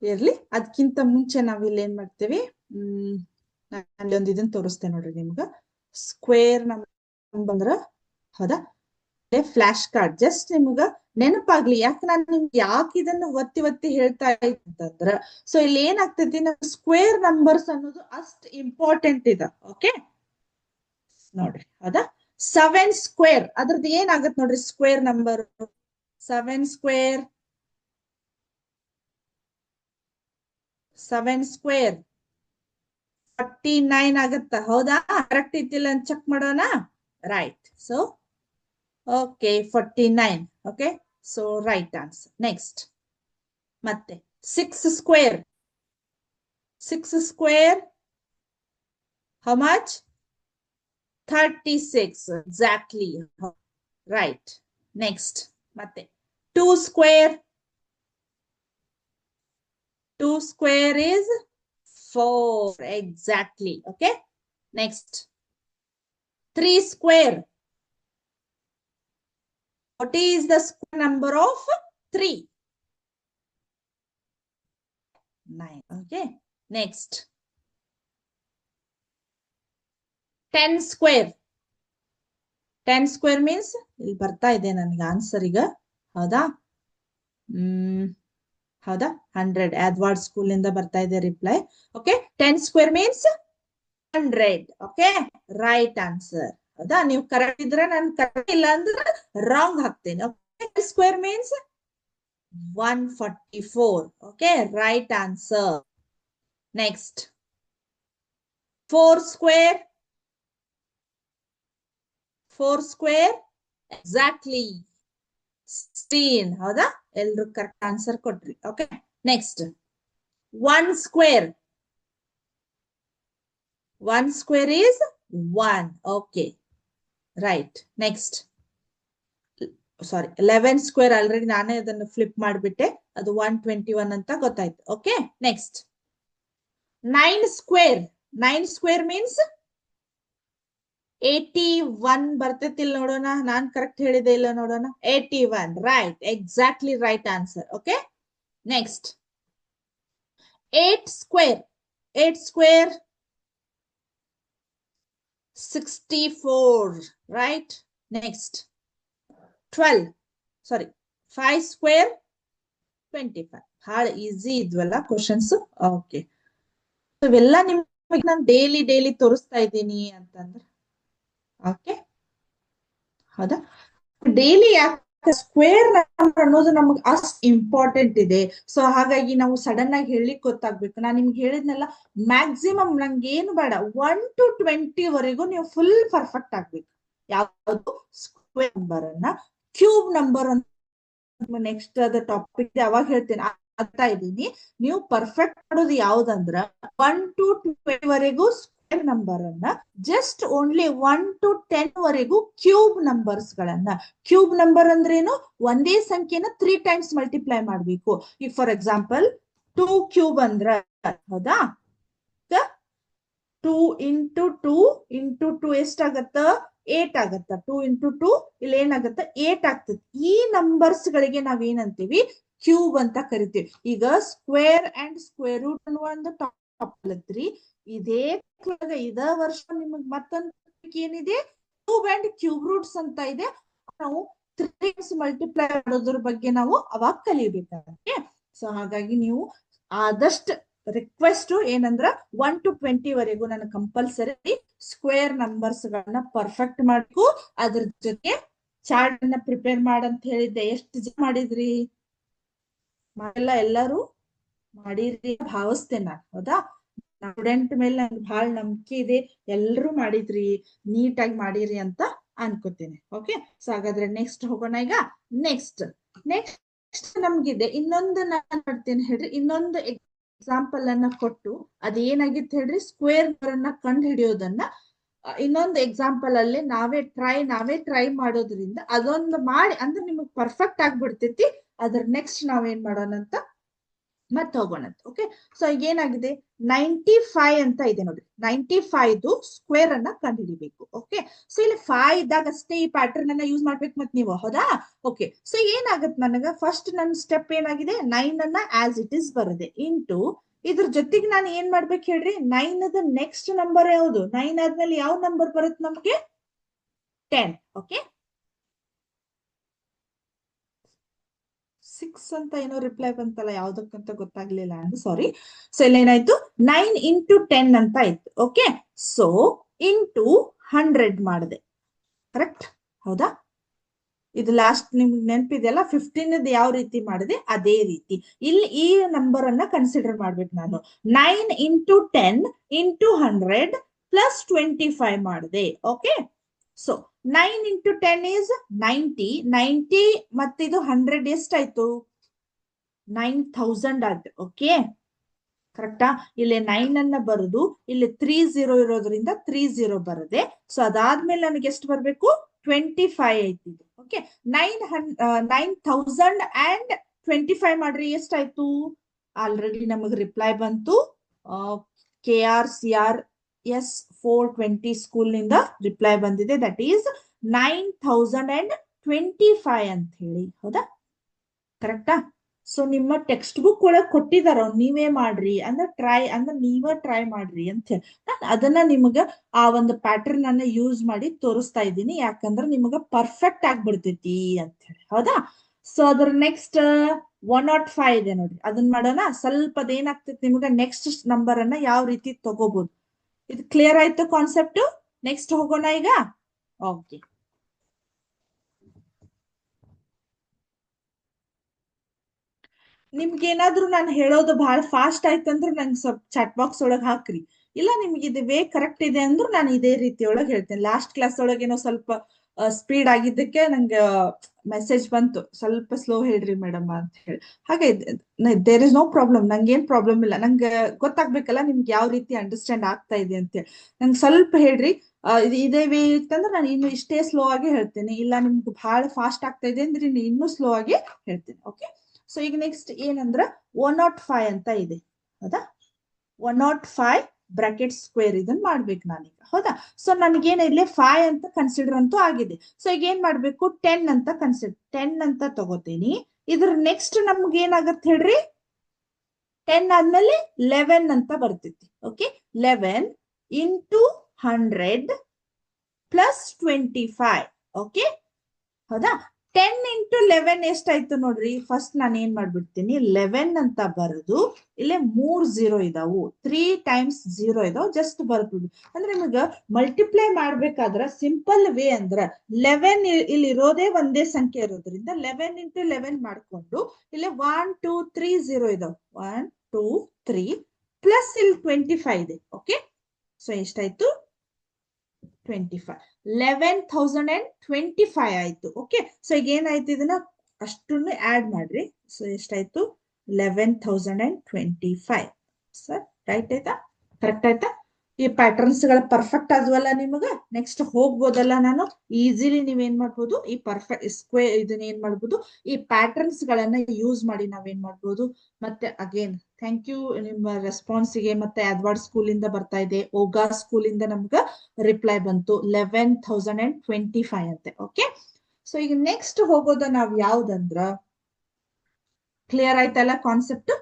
ಇರ್ಲಿ. ಅದಕ್ಕಿಂತ ಮುಂಚೆ ನಾವಿಲ್ಲಿ ಏನ್ ಮಾಡ್ತೇವಿ, ನಾನು ಒಂದು ಇದನ್ನ ತೋರಿಸ್ತೇನೆ ನೋಡ್ರಿ ನಿಮ್ಗ. ಸ್ಕ್ವೇರ್ ನಂಬರ್, ಹೌದಾ, ಫ್ಲಾಶ್ ಕಾರ್ಡ್ ಜಸ್ಟ್ ನಿಮ್ಗ ನೆನಪಾಗ್ಲಿ. ಯಾಕೆ ನಾನು ನಿಮ್ಗೆ ಯಾಕೆ ಇದನ್ನ ಒತ್ತಿ ಹೇಳ್ತಾ ಇತ್ತಂದ್ರ, ಸೊ ಇಲ್ಲಿ ಏನಾಗ್ತೈತಿ, ನಮ್ ಸ್ಕ್ವೇರ್ ನಂಬರ್ಸ್ ಅನ್ನೋದು ಅಷ್ಟ್ ಇಂಪಾರ್ಟೆಂಟ್ ಇದೆ. ಓಕೆ, ನೋಡ್ರಿ, ಹೌದಾ, 7 ಸ್ಕ್ವೇರ್ ಅದ್ರದ್ದು ಏನಾಗತ್ ನೋಡ್ರಿ, ಸ್ಕ್ವೇರ್ ನಂಬರ್ 7 ಸ್ಕ್ವೇರ್ 49 ಆಗತ್ತ. ಹೌದಾ, ಕರೆಕ್ಟ್ ಇತ್ತಿಲ್ಲ ಅಂತ ಚೆಕ್ ಮಾಡೋಣ. Right, so okay 49. Okay, so right answer. Next ಮತ್ತೆ 6 square. 6 square how much? 36. Exactly, right. Next ಮತ್ತೆ 2 square. 2 square is 4. Exactly. Okay. Next. 3 square. What is the square number of 3? 9. Okay. Next. 10 square. 10 square means ಇಲ್ಲಿ ಬರ್ತಾ ಇದೆ ನನಗೆ answer ಈಗ. ಹೌದಾ? ಹೌದಾ, 100 ಆಡ್ವರ್ಡ್ school ಇಂದ ಬರ್ತಾ ಇದೆ reply. Okay, 10 square means 100. Okay, right answer. ಹೌದಾ, ನೀವು ಕರೆಕ್ಟ್ ಇದ್ರೆ ನಾನು ಕರೆಕ್ಟ್, ಇಲ್ಲ ಅಂದ್ರೆ ರಾಂಗ್ ಹಾಕ್ತೇನೆ. Okay, square means 144. Okay, right answer. Next 4 square. 4 square exactly 16. ಹೌದಾ, ಎಲ್ರು ಕರೆಕ್ಟ್ ಆನ್ಸರ್ ಕೊಟ್ರಿ. Okay, next 1 square. 1 square is 1. Okay, right. Next sorry 11 square already ನಾನೇ ಅದನ್ನು ಫ್ಲಿಪ್ ಮಾಡಿಬಿಟ್ಟೆ, ಅದು 121 ಅಂತ ಗೊತ್ತಾಯ್ತು. Okay, next 9 square. 9 square means 81 ಬರ್ತೈತಿಲ್ಲ ನೋಡೋಣ, ನಾನ್ ಕರೆಕ್ಟ್ ಹೇಳಿದೆ ಇಲ್ಲ ನೋಡೋಣ. 81. Right, exactly right answer. Okay, next 8 square. 8 square 64. Right. Next 5 square 25. ಬಹಳ ಈಸಿ ಇದ್ವಲ್ಲ ಕ್ವಶನ್ಸ್. ಓಕೆ, ಇವೆಲ್ಲ ನಿಮ್ಗೆ ನಾನು ಡೈಲಿ ತೋರಿಸ್ತಾ ಇದ್ದೀನಿ ಅಂತಂದ್ರೆ. ಓಕೆ, ಹೌದಾ, ಡೈಲಿ ಯಾಕೆ ಸ್ಕ್ವೇರ್ ನಂಬರ್ ಅನ್ನೋದು ನಮ್ಗೆ ಅಷ್ಟ್ ಇಂಪಾರ್ಟೆಂಟ್ ಇದೆ. ಸೊ ಹಾಗಾಗಿ ನಾವು ಸಡನ್ ಆಗಿ ಹೇಳಿಕ್ ಗೊತ್ತಾಗ್ಬೇಕು. ನಾನು ನಿಮ್ಗೆ ಹೇಳಿದ್ನೆಲ್ಲ, ಮ್ಯಾಕ್ಸಿಮಮ್ ನಂಗೆ ಏನು ಬೇಡ, 1 to 20 ವರೆಗೂ ನೀವು ಫುಲ್ ಪರ್ಫೆಕ್ಟ್ ಆಗ್ಬೇಕು. ಯಾವ್ದು ಸ್ಕ್ವೇರ್ ನಂಬರ್ ಅನ್ನ ಕ್ಯೂಬ್ ನಂಬರ್ ಅಂತ ನೆಕ್ಸ್ಟ್ ಅದ ಟಾಪಿಕ್ ಯಾವಾಗ ಹೇಳ್ತೇನೆ ಆಗ್ತಾ ಇದ್ದೀನಿ. ನೀವು ಪರ್ಫೆಕ್ಟ್ ಮಾಡೋದು ಯಾವ್ದಂದ್ರ 1 to 20 ವರೆಗೂ ಸ್ಕ್ವೇರ್ ನಂಬರ್ ಅನ್ನ, ಜಸ್ಟ್ ಓನ್ಲಿ 1 to 10 ವರೆಗೂ ಕ್ಯೂಬ್ ನಂಬರ್ಸ್ ಗಳನ್ನ. ಕ್ಯೂಬ್ ನಂಬರ್ ಅಂದ್ರೇನು? ಒಂದೇ ಸಂಖ್ಯೆನ 3 ಟೈಮ್ಸ್ ಮಲ್ಟಿಪ್ಲೈ ಮಾಡ್ಬೇಕು. ಈಗ ಫಾರ್ ಎಕ್ಸಾಂಪಲ್ 2 ಕ್ಯೂಬ್ ಅಂದ್ರ, ಹೌದಾ, 2 into 2 into 2 ಎಷ್ಟಾಗತ್ತ? 8 ಆಗತ್ತ. 2 into 2 ಇಲ್ಲಿ ಏನಾಗತ್ತ? 8 ಆಗ್ತದೆ. ಈ ನಂಬರ್ಸ್ ಗಳಿಗೆ ನಾವೇನಂತೀವಿ? ಕ್ಯೂಬ್ ಅಂತ ಕರಿತೀವಿ. ಈಗ ಸ್ಕ್ವೇರ್ ಅಂಡ್ ಸ್ಕ್ವೇರ್ ರೂಟ್ ಅನ್ನುವ ಒಂದು ಟಾಪಿಕ್ ಇದೇ ಇದ ವರ್ಷ ನಿಮಗ್ ಮತ್ತೊಂದು ಏನಿದೆ? ಕ್ಯೂಬ್ ಅಂಡ್ ಕ್ಯೂಬ್ ರೂಟ್ಸ್ ಅಂತ ಇದೆ. ನಾವು 3 ಟೈಮ್ಸ್ ಮಲ್ಟಿಪ್ಲೈ ಮಾಡೋದ್ರ ಬಗ್ಗೆ ನಾವು ಅವಾಗ ಕಲಿಬೇಕಾಗುತ್ತೆ. ಸೊ ಹಾಗಾಗಿ ನೀವು ಆದಷ್ಟು ರಿಕ್ವೆಸ್ಟ್ ಏನಂದ್ರ 1 to 20 ವರೆಗೂ ನಾನು ಕಂಪಲ್ಸರಿ ಸ್ಕ್ವೇರ್ ನಂಬರ್ಸ್ ಗಳನ್ನ ಪರ್ಫೆಕ್ಟ್ ಮಾಡ್ಕು. ಅದ್ರ ಜೊತೆ ಚಾರ್ಟ್ ಅನ್ನ ಪ್ರಿಪೇರ್ ಮಾಡಂತ ಹೇಳಿದ್ದೆ. ಎಷ್ಟು ಜನ ಮಾಡಿದ್ರಿ? ಮಾಡಿಲ್ಲ? ಎಲ್ಲರೂ ಮಾಡಿರಿ ಭಾವಿಸ್ತೇನೆ ನಾನು, ಹೌದಾ? ಸ್ಟೂಡೆಂಟ್ ಮೇಲೆ ನನ್ಗೆ ಬಹಳ ನಂಬಿಕೆ ಇದೆ. ಎಲ್ರು ಮಾಡಿದ್ರಿ, ನೀಟಾಗಿ ಮಾಡಿರಿ ಅಂತ ಅನ್ಕೋತೀನಿ. ಓಕೆ, ಸೊ ಹಾಗಾದ್ರೆ ನೆಕ್ಸ್ಟ್ ಹೋಗೋಣ. ಈಗ ನೆಕ್ಸ್ಟ್ ನಮ್ಗಿದೆ ಇನ್ನೊಂದು ನಾನು ಮಾಡ್ತೇನೆ ಹೇಳ್ರಿ. ಇನ್ನೊಂದು ಎಕ್ಸಾಂಪಲ್ ಅನ್ನ ಕೊಟ್ಟು ಅದೇನಾಗಿತ್ತು ಹೇಳ್ರಿ? ಸ್ಕ್ವೇರ್ ಅನ್ನ ಕಂಡು ಹಿಡಿಯೋದನ್ನ ಇನ್ನೊಂದು ಎಕ್ಸಾಂಪಲ್ ಅಲ್ಲಿ ನಾವೇ ಟ್ರೈ ಮಾಡೋದ್ರಿಂದ ಅದೊಂದು ಮಾಡಿ ಅಂದ್ರೆ ನಿಮಗ್ ಪರ್ಫೆಕ್ಟ್ ಆಗ್ಬಿಡ್ತೈತಿ. ಅದ್ರ ನೆಕ್ಸ್ಟ್ ನಾವೇನ್ ಮಾಡೋಣ ಅಂತ ಮತ್ತೆ ಹೋಗೋಣ. ಓಕೆ, ಸೊ ಈಗ ಏನಾಗಿದೆ? 95 ಅಂತ ಇದೆ ನೋಡ್ರಿ. 95 ಸ್ಕ್ವೇರ್ ಅನ್ನ ಕಂಡುಹಿಡಿಬೇಕು. ಓಕೆ, ಸೊ ಇಲ್ಲಿ 5 ಇದ್ದಾಗ ಅಷ್ಟೇ ಈ ಪ್ಯಾಟರ್ನ್ ಅನ್ನ ಯೂಸ್ ಮಾಡ್ಬೇಕು ಮತ್ ನೀವು, ಹೌದಾ? ಓಕೆ, ಸೊ ಏನಾಗತ್ತೆ ನನಗ? ಫಸ್ಟ್ ನನ್ನ ಸ್ಟೆಪ್ ಏನಾಗಿದೆ? 9 ಅನ್ನ ಆಸ್ ಇಟ್ ಇಸ್ ಬರದೆ ಇಂಟು ಇದ್ರ ಜೊತೆಗೆ ನಾನು ಏನ್ ಮಾಡ್ಬೇಕು ಹೇಳ್ರಿ? 9 ಅದ ನೆಕ್ಸ್ಟ್ ನಂಬರ್ ಯಾವುದು? 9 ಆದ್ಮೇಲೆ ಯಾವ ನಂಬರ್ ಬರುತ್ತೆ ನಮ್ಗೆ? 10. ಓಕೆ, 6 ಅಂತ ಏನೋ ರಿಪ್ಲೈ ಬಂತಲ್ಲ, ಯಾವ್ದಕ್ಕಂತ ಗೊತ್ತಾಗ್ಲಿಲ್ಲ ಅಂದ್ ಸಾರಿ. ಸೊ ಇಲ್ಲಿ ಏನಾಯ್ತು? 9 into 10 ಅಂತ ಆಯ್ತು. ಓಕೆ, ಸೊ ಇಂಟು 100 ಮಾಡಿದೆ. ಕರೆಕ್ಟ್, ಹೌದಾ? ಇದು ಲಾಸ್ಟ್ ನಿಮ್ಗೆ ನೆನಪಿದೆಯಲ್ಲ, 15 ಯಾವ ರೀತಿ ಮಾಡಿದೆ ಅದೇ ರೀತಿ ಇಲ್ಲಿ ಈ ನಂಬರ್ ಅನ್ನ ಕನ್ಸಿಡರ್ ಮಾಡ್ಬೇಕು ನಾನು. 9 into 10 into 100 plus 25 ಮಾಡಿದೆ. ಓಕೆ, ಸೊ 9 into 10 is 90 ಮತ್ತಿದು 100 ಎಷ್ಟಾಯ್ತು? 9000 ಆಯ್ತು. ಓಕೆ, ಕರೆಕ್ಟಾ? ಇಲ್ಲಿ 9 ಅನ್ನ ಬರುದು, ಇಲ್ಲಿ 30 ಇರೋದ್ರಿಂದ 30 ಬರದೆ. ಸೊ ಅದಾದ್ಮೇಲೆ ನನಗೆ ಎಷ್ಟು ಬರ್ಬೇಕು? 25 ಐತಿ. ಓಕೆ, 9000 and 25 ಮಾಡ್ರಿ ಎಷ್ಟಾಯ್ತು? ಆಲ್ರೆಡಿ ನಮಗ್ ರಿಪ್ಲೈ ಬಂತು. KRCRS 420 ಸ್ಕೂಲ್ ನಿಂದ ರಿಪ್ಲೈ ಬಂದಿದೆ. ದಟ್ ಈಸ್ 9025 ಅಂತ ಹೇಳಿ, ಹೌದಾ? ಕರೆಕ್ಟಾ? ಸೊ ನಿಮ್ಮ ಟೆಕ್ಸ್ಟ್ ಬುಕ್ ಒಳಗೆ ಕೊಟ್ಟಿದಾರ, ನೀವೇ ಮಾಡ್ರಿ ಅಂದ್ರೆ ನೀವೇ ಟ್ರೈ ಮಾಡ್ರಿ ಅಂತ ಹೇಳಿ ನಾನು ಅದನ್ನ ನಿಮಗ ಆ ಒಂದು ಪ್ಯಾಟರ್ನ್ ಅನ್ನ ಯೂಸ್ ಮಾಡಿ ತೋರಿಸ್ತಾ ಇದ್ದೀನಿ. ಯಾಕಂದ್ರೆ ನಿಮಗ ಪರ್ಫೆಕ್ಟ್ ಆಗ್ಬಿಡ್ತೈತಿ ಅಂತ ಹೇಳಿ, ಹೌದಾ? ಸೊ ಅದ್ರ ನೆಕ್ಸ್ಟ್ 105 ಇದೆ ನೋಡ್ರಿ, ಅದನ್ನ ಮಾಡೋಣ. ಸ್ವಲ್ಪ ಅದೇನಾಗ್ತೈತಿ ನಿಮಗ ನೆಕ್ಸ್ಟ್ ನಂಬರ್ ಅನ್ನ ಯಾವ ರೀತಿ ತಗೋಬಹುದು. ಇದು ಕ್ಲಿಯರ್ ಆಯ್ತು ಕಾನ್ಸೆಪ್ಟ್? ನೆಕ್ಸ್ಟ್ ಹೋಗೋಣ ಈಗ. ಓಕೆ, ನಿಮ್ಗೇನಾದ್ರೂ ನಾನು ಹೇಳೋದು ಬಹಳ ಫಾಸ್ಟ್ ಆಯ್ತಂದ್ರೆ ನಂಗೆ ಸ್ವಲ್ಪ ಚಾಟ್ ಬಾಕ್ಸ್ ಒಳಗೆ ಹಾಕ್ರಿ. ಇಲ್ಲ ನಿಮ್ಗೆ ಇದು ವೇ ಕರೆಕ್ಟ್ ಇದೆ ಅಂದ್ರೆ ನಾನು ಇದೇ ರೀತಿ ಒಳಗೆ ಹೇಳ್ತೇನೆ. ಲಾಸ್ಟ್ ಕ್ಲಾಸ್ ಒಳಗೇನೋ ಸ್ವಲ್ಪ ಸ್ಪೀಡ್ ಆಗಿದ್ದಕ್ಕೆ ನಂಗೆ ಮೆಸೇಜ್ ಬಂತು, ಸ್ವಲ್ಪ ಸ್ಲೋ ಹೇಳ್ರಿ ಮೇಡಮ್ ಅಂತ ಹೇಳಿ. ಹಾಗೆ ದೇರ್ ಇಸ್ ನೋ ಪ್ರಾಬ್ಲಮ್, ನಂಗೇನ್ ಪ್ರಾಬ್ಲಮ್ ಇಲ್ಲ. ನಂಗೆ ಗೊತ್ತಾಗ್ಬೇಕಲ್ಲ ನಿಮ್ಗೆ ಯಾವ ರೀತಿ ಅಂಡರ್ಸ್ಟ್ಯಾಂಡ್ ಆಗ್ತಾ ಇದೆ ಅಂತ ಹೇಳಿ. ನಂಗೆ ಸ್ವಲ್ಪ ಹೇಳ್ರಿ. ಇದೇ ವೇ ಇತ್ತಂದ್ರೆ ನಾನು ಇನ್ನು ಇಷ್ಟೇ ಸ್ಲೋ ಆಗಿ ಹೇಳ್ತೇನೆ. ಇಲ್ಲ ನಿಮ್ಗೆ ಬಹಳ ಫಾಸ್ಟ್ ಆಗ್ತಾ ಇದೆ ಅಂದ್ರೆ ಇನ್ನೂ ಸ್ಲೋ ಆಗಿ ಹೇಳ್ತೇನೆ. ಓಕೆ, ಸೊ ಈಗ ನೆಕ್ಸ್ಟ್ ಏನಂದ್ರ 105 ಅಂತ ಇದೆ, ಹೌದಾ? 105 ಬ್ರಾಕೆಟ್ ಸ್ಕ್ವೇರ್ ಇದನ್ನ ಮಾಡ್ಬೇಕು ನಾನೀಗ, ಹೌದಾ? ಸೊ ನನಗೇನ ಇಲ್ಲಿ 5 ಅಂತ ಕನ್ಸಿಡರ್ ಅಂತೂ ಆಗಿದೆ. ಸೊ ಈಗ ಏನ್ ಮಾಡ್ಬೇಕು? 10 ಅಂತ 10 ಅಂತ ತಗೋತೀನಿ. ಇದ್ರ ನೆಕ್ಸ್ಟ್ ನಮ್ಗೆ ಏನಾಗತ್ತೆ ಹೇಳ್ರಿ? 10 ಆದ್ಮೇಲೆ 11 ಅಂತ ಬರ್ತೈತಿ. Okay, 11 into 100 plus 25. ಓಕೆ, ಹೌದಾ? 10 into 11 ಎಷ್ಟಾಯ್ತು ನೋಡ್ರಿ? ಫಸ್ಟ್ ನಾನು ಏನ್ ಮಾಡ್ಬಿಡ್ತೀನಿ, 11 ಅಂತ ಬರೆದು ಇಲ್ಲೇ 3 0 ಇದಾವು, 3 times 0 ಇದಾವ್, ಜಸ್ಟ್ ಬರ್ಬಿಡು. ಅಂದ್ರೆ ನಿಮಗ ಮಲ್ಟಿಪ್ಲೈ ಮಾಡ್ಬೇಕಾದ್ರ ಸಿಂಪಲ್ ವೇ ಅಂದ್ರ 11 ಇಲ್ಲಿ ಇರೋದೇ ಒಂದೇ ಸಂಖ್ಯೆ ಇರೋದ್ರಿಂದ 11 into 11 ಮಾಡ್ಕೊಂಡು ಇಲ್ಲಿ 1 2 3 0 ಇದಾವ್, 1 2 3 ಪ್ಲಸ್ ಇಲ್ಲಿ 25 ಇದೆ. ಓಕೆ, ಸೊ ಎಷ್ಟಾಯ್ತು? 25 11,025 ಆಯ್ತು. ಓಕೆ, ಸೊ ಈಗ ಏನಾಯ್ತು? ಇದನ್ನ ಅಷ್ಟನ್ನು ಆಡ್ ಮಾಡ್ರಿ. ಸೊ ಎಷ್ಟಾಯ್ತು? 11,025. ಸರ್ ರೈಟ್ ಆಯ್ತಾ? ಕರೆಕ್ಟ್ ಆಯ್ತಾ? ಈ ಪ್ಯಾಟರ್ನ್ಸ್ ಗಳ ಪರ್ಫೆಕ್ಟ್ ಆದ್ವಲ್ಲ ನಿಮಗ? ನೆಕ್ಸ್ಟ್ ಹೋಗ್ಬೋದಲ್ಲ ನಾನು ಈಸಿಲಿ ನೀವೇನ್ ಮಾಡ್ಬೋದು, ಈ ಪರ್ಫೆಕ್ಟ್ ಸ್ಕ್ವೇರ್ ಇದನ್ನ ಏನ್ ಮಾಡ್ಬೋದು, ಈ ಪ್ಯಾಟರ್ನ್ಸ್ ಗಳನ್ನ ಯೂಸ್ ಮಾಡಿ ನಾವೇನ್ ಮಾಡ್ಬೋದು. ಮತ್ತೆ ಅಗೇನ್ ಥ್ಯಾಂಕ್ ಯು ನಿಮ್ಮ ರೆಸ್ಪಾನ್ಸ್ಗೆ. ಮತ್ತೆ ಅಡ್ವಾರ್ಡ್ ಸ್ಕೂಲ್ ಇಂದ ಬರ್ತಾ ಇದೆ, ಓಗಾ ಸ್ಕೂಲ್ ಇಂದ ನಮ್ಗ ರಿಪ್ಲೈ ಬಂತು 11,025 ಅಂತೆ. ಓಕೆ, ಸೊ ಈಗ ನೆಕ್ಸ್ಟ್ ಹೋಗೋದ ನಾವ್ ಯಾವ್ದಂದ್ರ, ಕ್ಲಿಯರ್ ಆಯ್ತಲ್ಲ ಕಾನ್ಸೆಪ್ಟ್?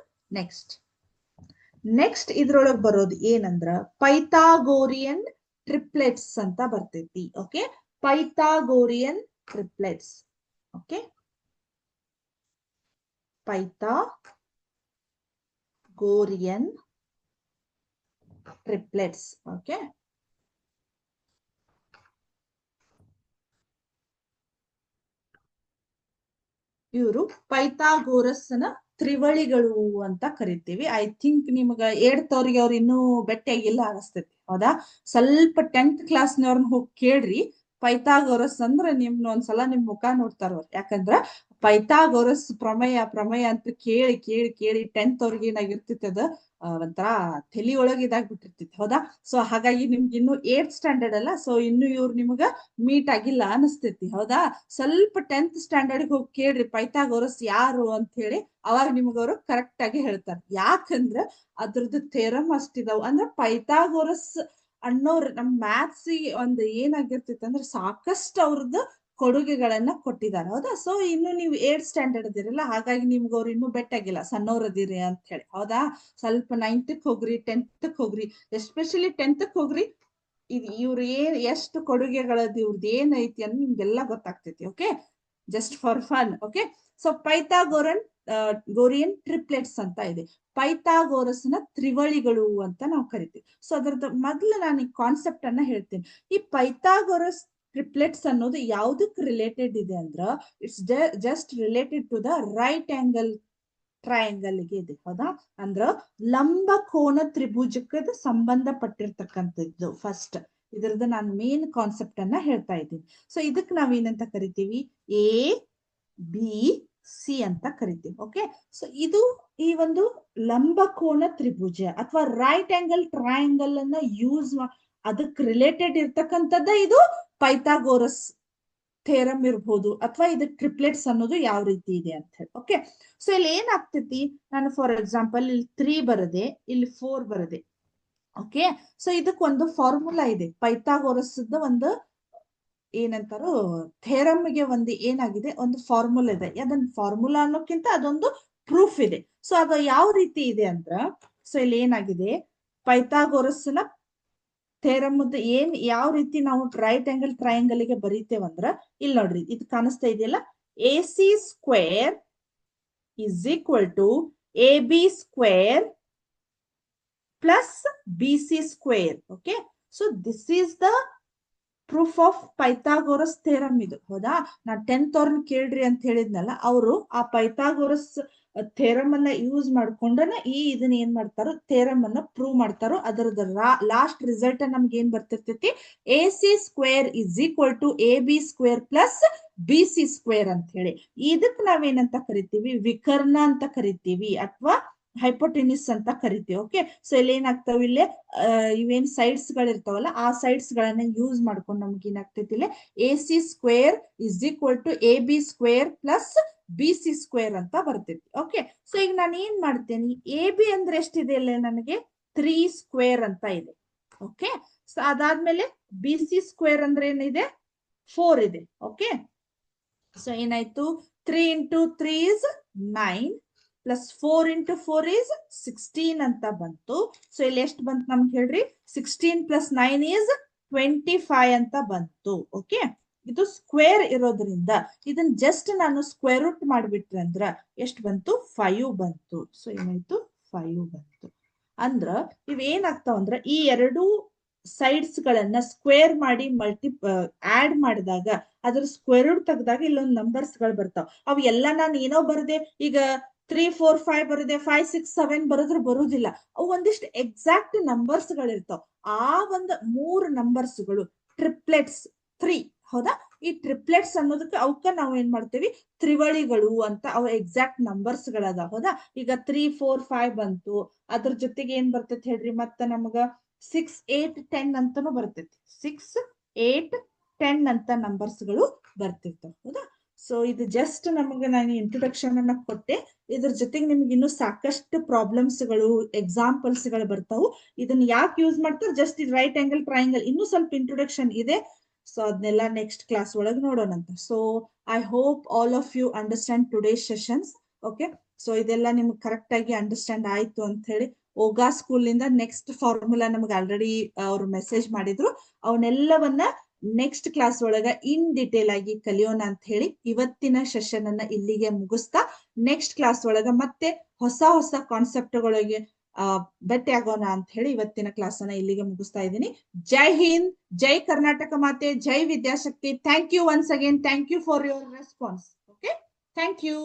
ನೆಕ್ಸ್ಟ್ ಇದ್ರೊಳಗ್ ಬರೋದು ಏನಂದ್ರ ಪೈಥಾಗೋರಿಯನ್ ಟ್ರಿಪ್ಲೆಟ್ಸ್ ಅಂತ ಬರ್ತೈತಿ. Okay, Pythagorean triplets. Okay, Pythagorean triplets. Okay, ಇವರು ಪೈಥಾಗೋರಸ್ನ ತ್ರಿವಳಿಗಳು ಅಂತ ಕರಿತೀವಿ. ಐ ಥಿಂಕ್ ನಿಮ್ಗ 8th ಅವ್ರಿಗೆ ಅವ್ರು ಇನ್ನೂ ಭೇಟಿಯಾಗಿಲ್ಲ ಅನಿಸ್ತೈತಿ, ಹೌದಾ? ಸ್ವಲ್ಪ 10th ಕ್ಲಾಸ್ನವ್ರನ್ನ ಹೋಗಿ ಕೇಳ್ರಿ ಪೈಥಾಗೋರಸ್ ಅಂದ್ರ ನಿಮ್ನ ಒಂದ್ಸಲ ನಿಮ್ ಮುಖ ನೋಡ್ತಾರ ಅವ್ರು. ಯಾಕಂದ್ರ ಪೈಥಾಗೋರಸ್ ಪ್ರಮೇಯ ಅಂತ ಕೇಳಿ ಕೇಳಿ ಕೇಳಿ 10th ಅವ್ರಿಗೆ ಏನಾಗಿರ್ತೈತಿ, ಅದ ಒಂಥರ ತಲಿ ಒಳಗೆ ಇದಾಗ್ಬಿಟ್ಟಿರ್ತೈತಿ, ಹೌದಾ? ಸೊ ಹಾಗಾಗಿ ನಿಮ್ಗೆ ಇನ್ನು 8th ಸ್ಟ್ಯಾಂಡರ್ಡ್ ಅಲ್ಲ, ಸೊ ಇನ್ನು ಇವ್ರು ನಿಮ್ಗ ಮೀಟ್ ಆಗಿಲ್ಲ ಅನಿಸ್ತೈತಿ, ಹೌದಾ? ಸ್ವಲ್ಪ 10th ಸ್ಟ್ಯಾಂಡರ್ಡ್ ಹೋಗಿ ಕೇಳ್ರಿ ಪೈಥಾಗೋರಸ್ ಯಾರು ಅಂತ ಹೇಳಿ, ಅವಾಗ ನಿಮ್ಗವ್ರು ಕರೆಕ್ಟ್ ಆಗಿ ಹೇಳ್ತಾರೆ. ಯಾಕಂದ್ರ ಅದ್ರದ್ದು ಥೇರಮ್ ಅಷ್ಟಿದಾವ್. ಅಂದ್ರೆ ಪೈಥಾಗೋರಸ್ ಅನ್ನೋರು ನಮ್ ಮ್ಯಾಥ್ಸ್ ಒಂದ್ ಏನಾಗಿರ್ತೈತಿ ಅಂದ್ರೆ ಸಾಕಷ್ಟು ಅವ್ರದ್ದು ಕೊಡುಗೆಗಳನ್ನ ಕೊಟ್ಟಿದ್ದಾರೆ, ಹೌದಾ? ಸೊ ಇನ್ನು ನೀವು 8th ಸ್ಟ್ಯಾಂಡರ್ಡ್ ಅದಿರಲ್ಲ, ಹಾಗಾಗಿ ನಿಮ್ಗೆ ಅವ್ರು ಇನ್ನೂ ಬೆಟ್ಟಾಗಿಲ್ಲ, ಸಣ್ಣವ್ರದಿರಿ ಅಂತ ಹೇಳಿ, ಹೌದಾ? ಸ್ವಲ್ಪ 9th ಹೋಗ್ರಿ, 10th ಹೋಗ್ರಿ, ಎಸ್ಪೆಷಲಿ 10th ಹೋಗ್ರಿ. ಇವ್ರು ಎಷ್ಟು ಕೊಡುಗೆಗಳದ್ದು ಇವ್ರದ್ದು ಏನೈತಿ ಅಂತ ನಿಮ್ಗೆಲ್ಲ ಗೊತ್ತಾಗ್ತೈತಿ. Okay, just for fun. Okay, so ಗೋರಿಯನ್ ಟ್ರಿಪ್ಲೆಟ್ಸ್ ಅಂತ ಇದೆ. ಪೈಥಾಗೋರಸ್ನ ತ್ರಿವಳಿಗಳು ಅಂತ ನಾವು ಕರಿತೀವಿ. ಸೊ ಅದ್ರದ್ದು ಮೊದ್ಲು ನಾನು ಈ ಕಾನ್ಸೆಪ್ಟ್ ಅನ್ನ ಹೇಳ್ತೀನಿ. ಈ ಪೈಥಾಗೋರಸ್ ಟ್ರಿಪ್ಲೆಟ್ಸ್ ಅನ್ನೋದು ಯಾವ್ದಕ್ ರಿಲೇಟೆಡ್ ಇದೆ ಅಂದ್ರ, it's just related to the right angle triangle ಗೆ ಇದೆ, ಹೌದಾ? ಅಂದ್ರ ಲಂಬ ಕೋನ ತ್ರಿಭುಜಕ್ಕದ ಸಂಬಂಧಪಟ್ಟಿರ್ತಕ್ಕಂಥದ್ದು. ಫಸ್ಟ್ ಇದ್ರದ್ದು ನಾನು ಮೇನ್ ಕಾನ್ಸೆಪ್ಟ್ ಅನ್ನ ಹೇಳ್ತಾ ಇದ್ದೀನಿ. ಸೊ ಇದಕ್ ನಾವೇನಂತ ಕರಿತೀವಿ, ಎ ಬಿ ಸಿ ಅಂತ ಕರಿತೀವಿ. ಓಕೆ, ಸೊ ಇದು ಈ ಒಂದು ಲಂಬಕೋನ ತ್ರಿಭುಜ ಅಥವಾ ರೈಟ್ ಆಂಗಲ್ ಟ್ರಯಾಂಗಲ್ ಅನ್ನ ಯೂಸ್ ಅದಕ್ಕೆ ರಿಲೇಟೆಡ್ ಇರ್ತಕ್ಕಂಥದ್ದ ಇದು ಪೈಥಾಗೋರಸ್ ಥೇರಮ್ ಇರ್ಬೋದು, ಅಥವಾ ಇದು ಟ್ರಿಪ್ಲೆಟ್ಸ್ ಅನ್ನೋದು ಯಾವ ರೀತಿ ಇದೆ ಅಂತ ಹೇಳಿ. ಓಕೆ, ಸೊ ಇಲ್ಲಿ ಏನಾಗ್ತೈತಿ, ನಾನು ಫಾರ್ ಎಕ್ಸಾಂಪಲ್ ಇಲ್ಲಿ 3 ಬರದೆ, ಇಲ್ಲಿ 4 ಬರದೆ. ಓಕೆ, ಸೊ ಇದಕ್ಕೊಂದು ಫಾರ್ಮುಲಾ ಇದೆ, ಪೈಥಾಗೋರಸ್ ಒಂದು ಏನಂತಾರೋ ಥೇರಮ್ಗೆ ಒಂದು ಏನಾಗಿದೆ, ಒಂದು ಫಾರ್ಮುಲಾ ಇದೆ. ಅದನ್ನ ಫಾರ್ಮುಲಾ ಅನ್ನೋಕ್ಕಿಂತ ಅದೊಂದು ಪ್ರೂಫ್ ಇದೆ. ಸೊ ಅದು ಯಾವ ರೀತಿ ಇದೆ ಅಂದ್ರ, ಸೊ ಇಲ್ಲಿ ಏನಾಗಿದೆ, ಪೈಥಾಗೋರಸ್ನ ಥೇರಮ್ ಏನ್ ಯಾವ ರೀತಿ ನಾವು ರೈಟ್ ಆಂಗಲ್ ಟ್ರಯಾಂಗಲ್ ಗೆ ಬರೀತೇವಂದ್ರ, ಇಲ್ಲಿ ನೋಡ್ರಿ, ಇದು ಕಾಣಿಸ್ತಾ ಇದೆಯಲ್ಲ, AC square is equal to AB square plus BC square. Okay, so this is the proof of Pythagoras theorem ಇದು, ಹೌದಾ? ನಾ 10th ಅವ್ರನ್ನ ಕೇಳ್ರಿ ಅಂತ ಹೇಳಿದ್ನಲ್ಲ, ಅವರು ಆ ಪೈಥಾಗೋರಸ್ ಥೇರಮ್ ಅನ್ನ ಯೂಸ್ ಮಾಡ್ಕೊಂಡನ ಇದನ್ನ ಏನ್ ಮಾಡ್ತಾರೋ, ಥೇರಮ್ ಅನ್ನ ಪ್ರೂವ್ ಮಾಡ್ತಾರೋ. ಅದರದ ಲಾಸ್ಟ್ ರಿಸಲ್ಟ್ ನಮ್ಗೆ ಏನ್ ಬರ್ತಿರ್ತೈತಿ, AC square is equal to AB square plus BC square ಅಂತ ಹೇಳಿ. ಇದಕ್ ನಾವೇನಂತ ಕರಿತೀವಿ, ವಿಕರ್ಣ ಅಂತ ಕರಿತೀವಿ, ಅಥವಾ ಹೈಪೋಟೆನಿಸ್ ಅಂತ ಕರಿತೀವಿ. ಓಕೆ, ಸೊ ಇಲ್ಲಿ ಏನಾಗ್ತಾವ, ಇಲ್ಲೇ ಇವೇನ್ ಸೈಡ್ಸ್ ಗಳಿರ್ತಾವಲ್ಲ, ಆ ಸೈಡ್ಸ್ ಗಳನ್ನ ಯೂಸ್ ಮಾಡ್ಕೊಂಡು ನಮ್ಗೆ ಏನಾಗ್ತೈತಿ, ಇಲ್ಲಿ AC square is equal to AB square plus BC square ಅಂತ ಬರ್ತೈತಿ. ಓಕೆ, ಸೊ ಈಗ ನಾನು ಏನ್ ಮಾಡ್ತೇನೆ, AB ಅಂದ್ರೆ ಎಷ್ಟಿದೆ ಇಲ್ಲ, ನನಗೆ 3 ಸ್ಕ್ವೇರ್ ಅಂತ ಇದೆ. ಓಕೆ, ಸೊ ಅದಾದ್ಮೇಲೆ BC ಸ್ಕ್ವೇರ್ ಅಂದ್ರೆ ಏನಿದೆ, 4 ಇದೆ. ಓಕೆ, ಸೊ ಏನಾಯ್ತು, 3 into 3 is 9 plus 4 into 4 is 16 ಅಂತ ಬಂತು. ಸೊ ಇಲ್ಲಿ ಎಷ್ಟು ಬಂತು ನಮ್ಗೆ ಹೇಳ್ರಿ, 16 ಪ್ಲಸ್ 9 is 25 ಅಂತ ಬಂತು. ಓಕೆ, ಇದು ಸ್ಕ್ವೇರ್ ಇರೋದ್ರಿಂದ ಇದನ್ನ ಜಸ್ಟ್ ನಾನು ಸ್ಕ್ವೇರ್ ರೂಟ್ ಮಾಡಿಬಿಟ್ರೆ ಅಂದ್ರ ಎಷ್ಟು ಬಂತು, 5 ಬಂತು. ಸೊ ಏನಾಯ್ತು, 5 ಬಂತು. ಅಂದ್ರ ಇವೇನಾಗ್ತಾವ ಅಂದ್ರ, ಈ ಎರಡು ಸೈಡ್ಸ್ ಗಳನ್ನ ಸ್ಕ್ವೇರ್ ಮಾಡಿ ಆಡ್ ಮಾಡಿದಾಗ ಅದ್ರ ಸ್ಕ್ವೇರ್ ರೂಟ್ ತೆಗೆದಾಗ ಇಲ್ಲೊಂದು ನಂಬರ್ಸ್ ಗಳು ಬರ್ತಾವ. ಅವು ಎಲ್ಲ ನಾನು ಏನೋ ಬರದೆ, ಈಗ 3, 4, 5 ಬರದೆ 5, 6, 7 ಬರೋದ್ರ ಬರುದಿಲ್ಲ. ಅವು ಒಂದಿಷ್ಟು ಎಕ್ಸಾಕ್ಟ್ ನಂಬರ್ಸ್ ಗಳಿರ್ತಾವ. ಆ ಒಂದು 3 ನಂಬರ್ಸ್ ಗಳು ಟ್ರಿಪ್ಲೆಟ್ಸ್ 3, ಹೌದಾ? ಈ ಟ್ರಿಪ್ಲೆಟ್ಸ್ ಅನ್ನೋದಕ್ಕೆ ಅವಕ್ಕ ನಾವು ಏನ್ ಮಾಡ್ತೀವಿ, ತ್ರಿವಳಿಗಳು ಅಂತ ಅವ ಎಕ್ಸಾಕ್ಟ್ ನಂಬರ್ಸ್ ಗಳದ. ಹೌದಾ, ಈಗ 3, 4, 5 ಬಂತು, ಅದ್ರ ಜೊತೆಗೆ ಏನ್ ಬರ್ತೈತಿ ಹೇಳ್ರಿ, ಮತ್ತ ನಮಗ 6, 8, 10 ಅಂತಾನು ಬರ್ತೈತಿ. 6, 8, 10 ಅಂತ ನಂಬರ್ಸ್ ಗಳು ಬರ್ತಿರ್ತಾವ. ಹೌದಾ, ಸೊ ಇದು ಜಸ್ಟ್ ನಮಗೆ ನಾನು ಇಂಟ್ರೊಡಕ್ಷನ್ ಅನ್ನ ಕೊಟ್ಟೆ. ಇದ್ರ ಜೊತೆಗೆ ನಿಮ್ಗೆ ಇನ್ನೂ ಸಾಕಷ್ಟು ಪ್ರಾಬ್ಲಮ್ಸ್ ಗಳು, ಎಕ್ಸಾಂಪಲ್ಸ್ ಗಳು ಬರ್ತಾವು. ಇದನ್ನ ಯಾಕೆ ಯೂಸ್ ಮಾಡ್ತಾರೆ, ಜಸ್ಟ್ ಇದು ರೈಟ್ ಆಂಗಲ್ ಟ್ರಯಾಂಗಲ್ ಇನ್ನೂ ಸ್ವಲ್ಪ ಇಂಟ್ರೊಡಕ್ಷನ್ ಇದೆ. ಸೊ ಅದನ್ನೆಲ್ಲ ನೆಕ್ಸ್ಟ್ ಕ್ಲಾಸ್ ಒಳಗೆ ನೋಡೋಣಂತ. So I hope all of you understand today sessions. Okay, so ಇದೆಲ್ಲ ನಿಮ್ಗೆ ಕರೆಕ್ಟ್ ಆಗಿ ಅಂಡರ್ಸ್ಟ್ಯಾಂಡ್ ಆಯ್ತು ಅಂತ ಹೇಳಿ, ಓಗಾ ಸ್ಕೂಲ್ ನಿಂದ ನೆಕ್ಸ್ಟ್ ಫಾರ್ಮುಲಾ ನಮ್ಗೆ ಆಲ್ರೆಡಿ ಅವ್ರು ಮೆಸೇಜ್ ಮಾಡಿದ್ರು. ಅವನ್ನೆಲ್ಲವನ್ನ ನೆಕ್ಸ್ಟ್ ಕ್ಲಾಸ್ ಒಳಗ ಇನ್ ಡಿಟೇಲ್ ಆಗಿ ಕಲಿಯೋಣ ಅಂತ ಹೇಳಿ ಇವತ್ತಿನ ಸೆಷನ್ ಅನ್ನ ಇಲ್ಲಿಗೆ ಮುಗಿಸ್ತಾ, ನೆಕ್ಸ್ಟ್ ಕ್ಲಾಸ್ ಒಳಗ ಮತ್ತೆ ಹೊಸ ಹೊಸ ಕಾನ್ಸೆಪ್ಟ್ಗಳಿಗೆ ಭೇಟಿ ಆಗೋಣ ಅಂತ ಹೇಳಿ ಇವತ್ತಿನ ಕ್ಲಾಸ್ ಅನ್ನ ಇಲ್ಲಿಗೆ ಮುಗಿಸ್ತಾ ಇದ್ದೀನಿ. ಜೈ ಹಿಂದ್, ಜೈ ಕರ್ನಾಟಕ ಮಾತೆ, ಜೈ Vidyashakti. Thank you once again. Thank you for your response. Okay, thank you.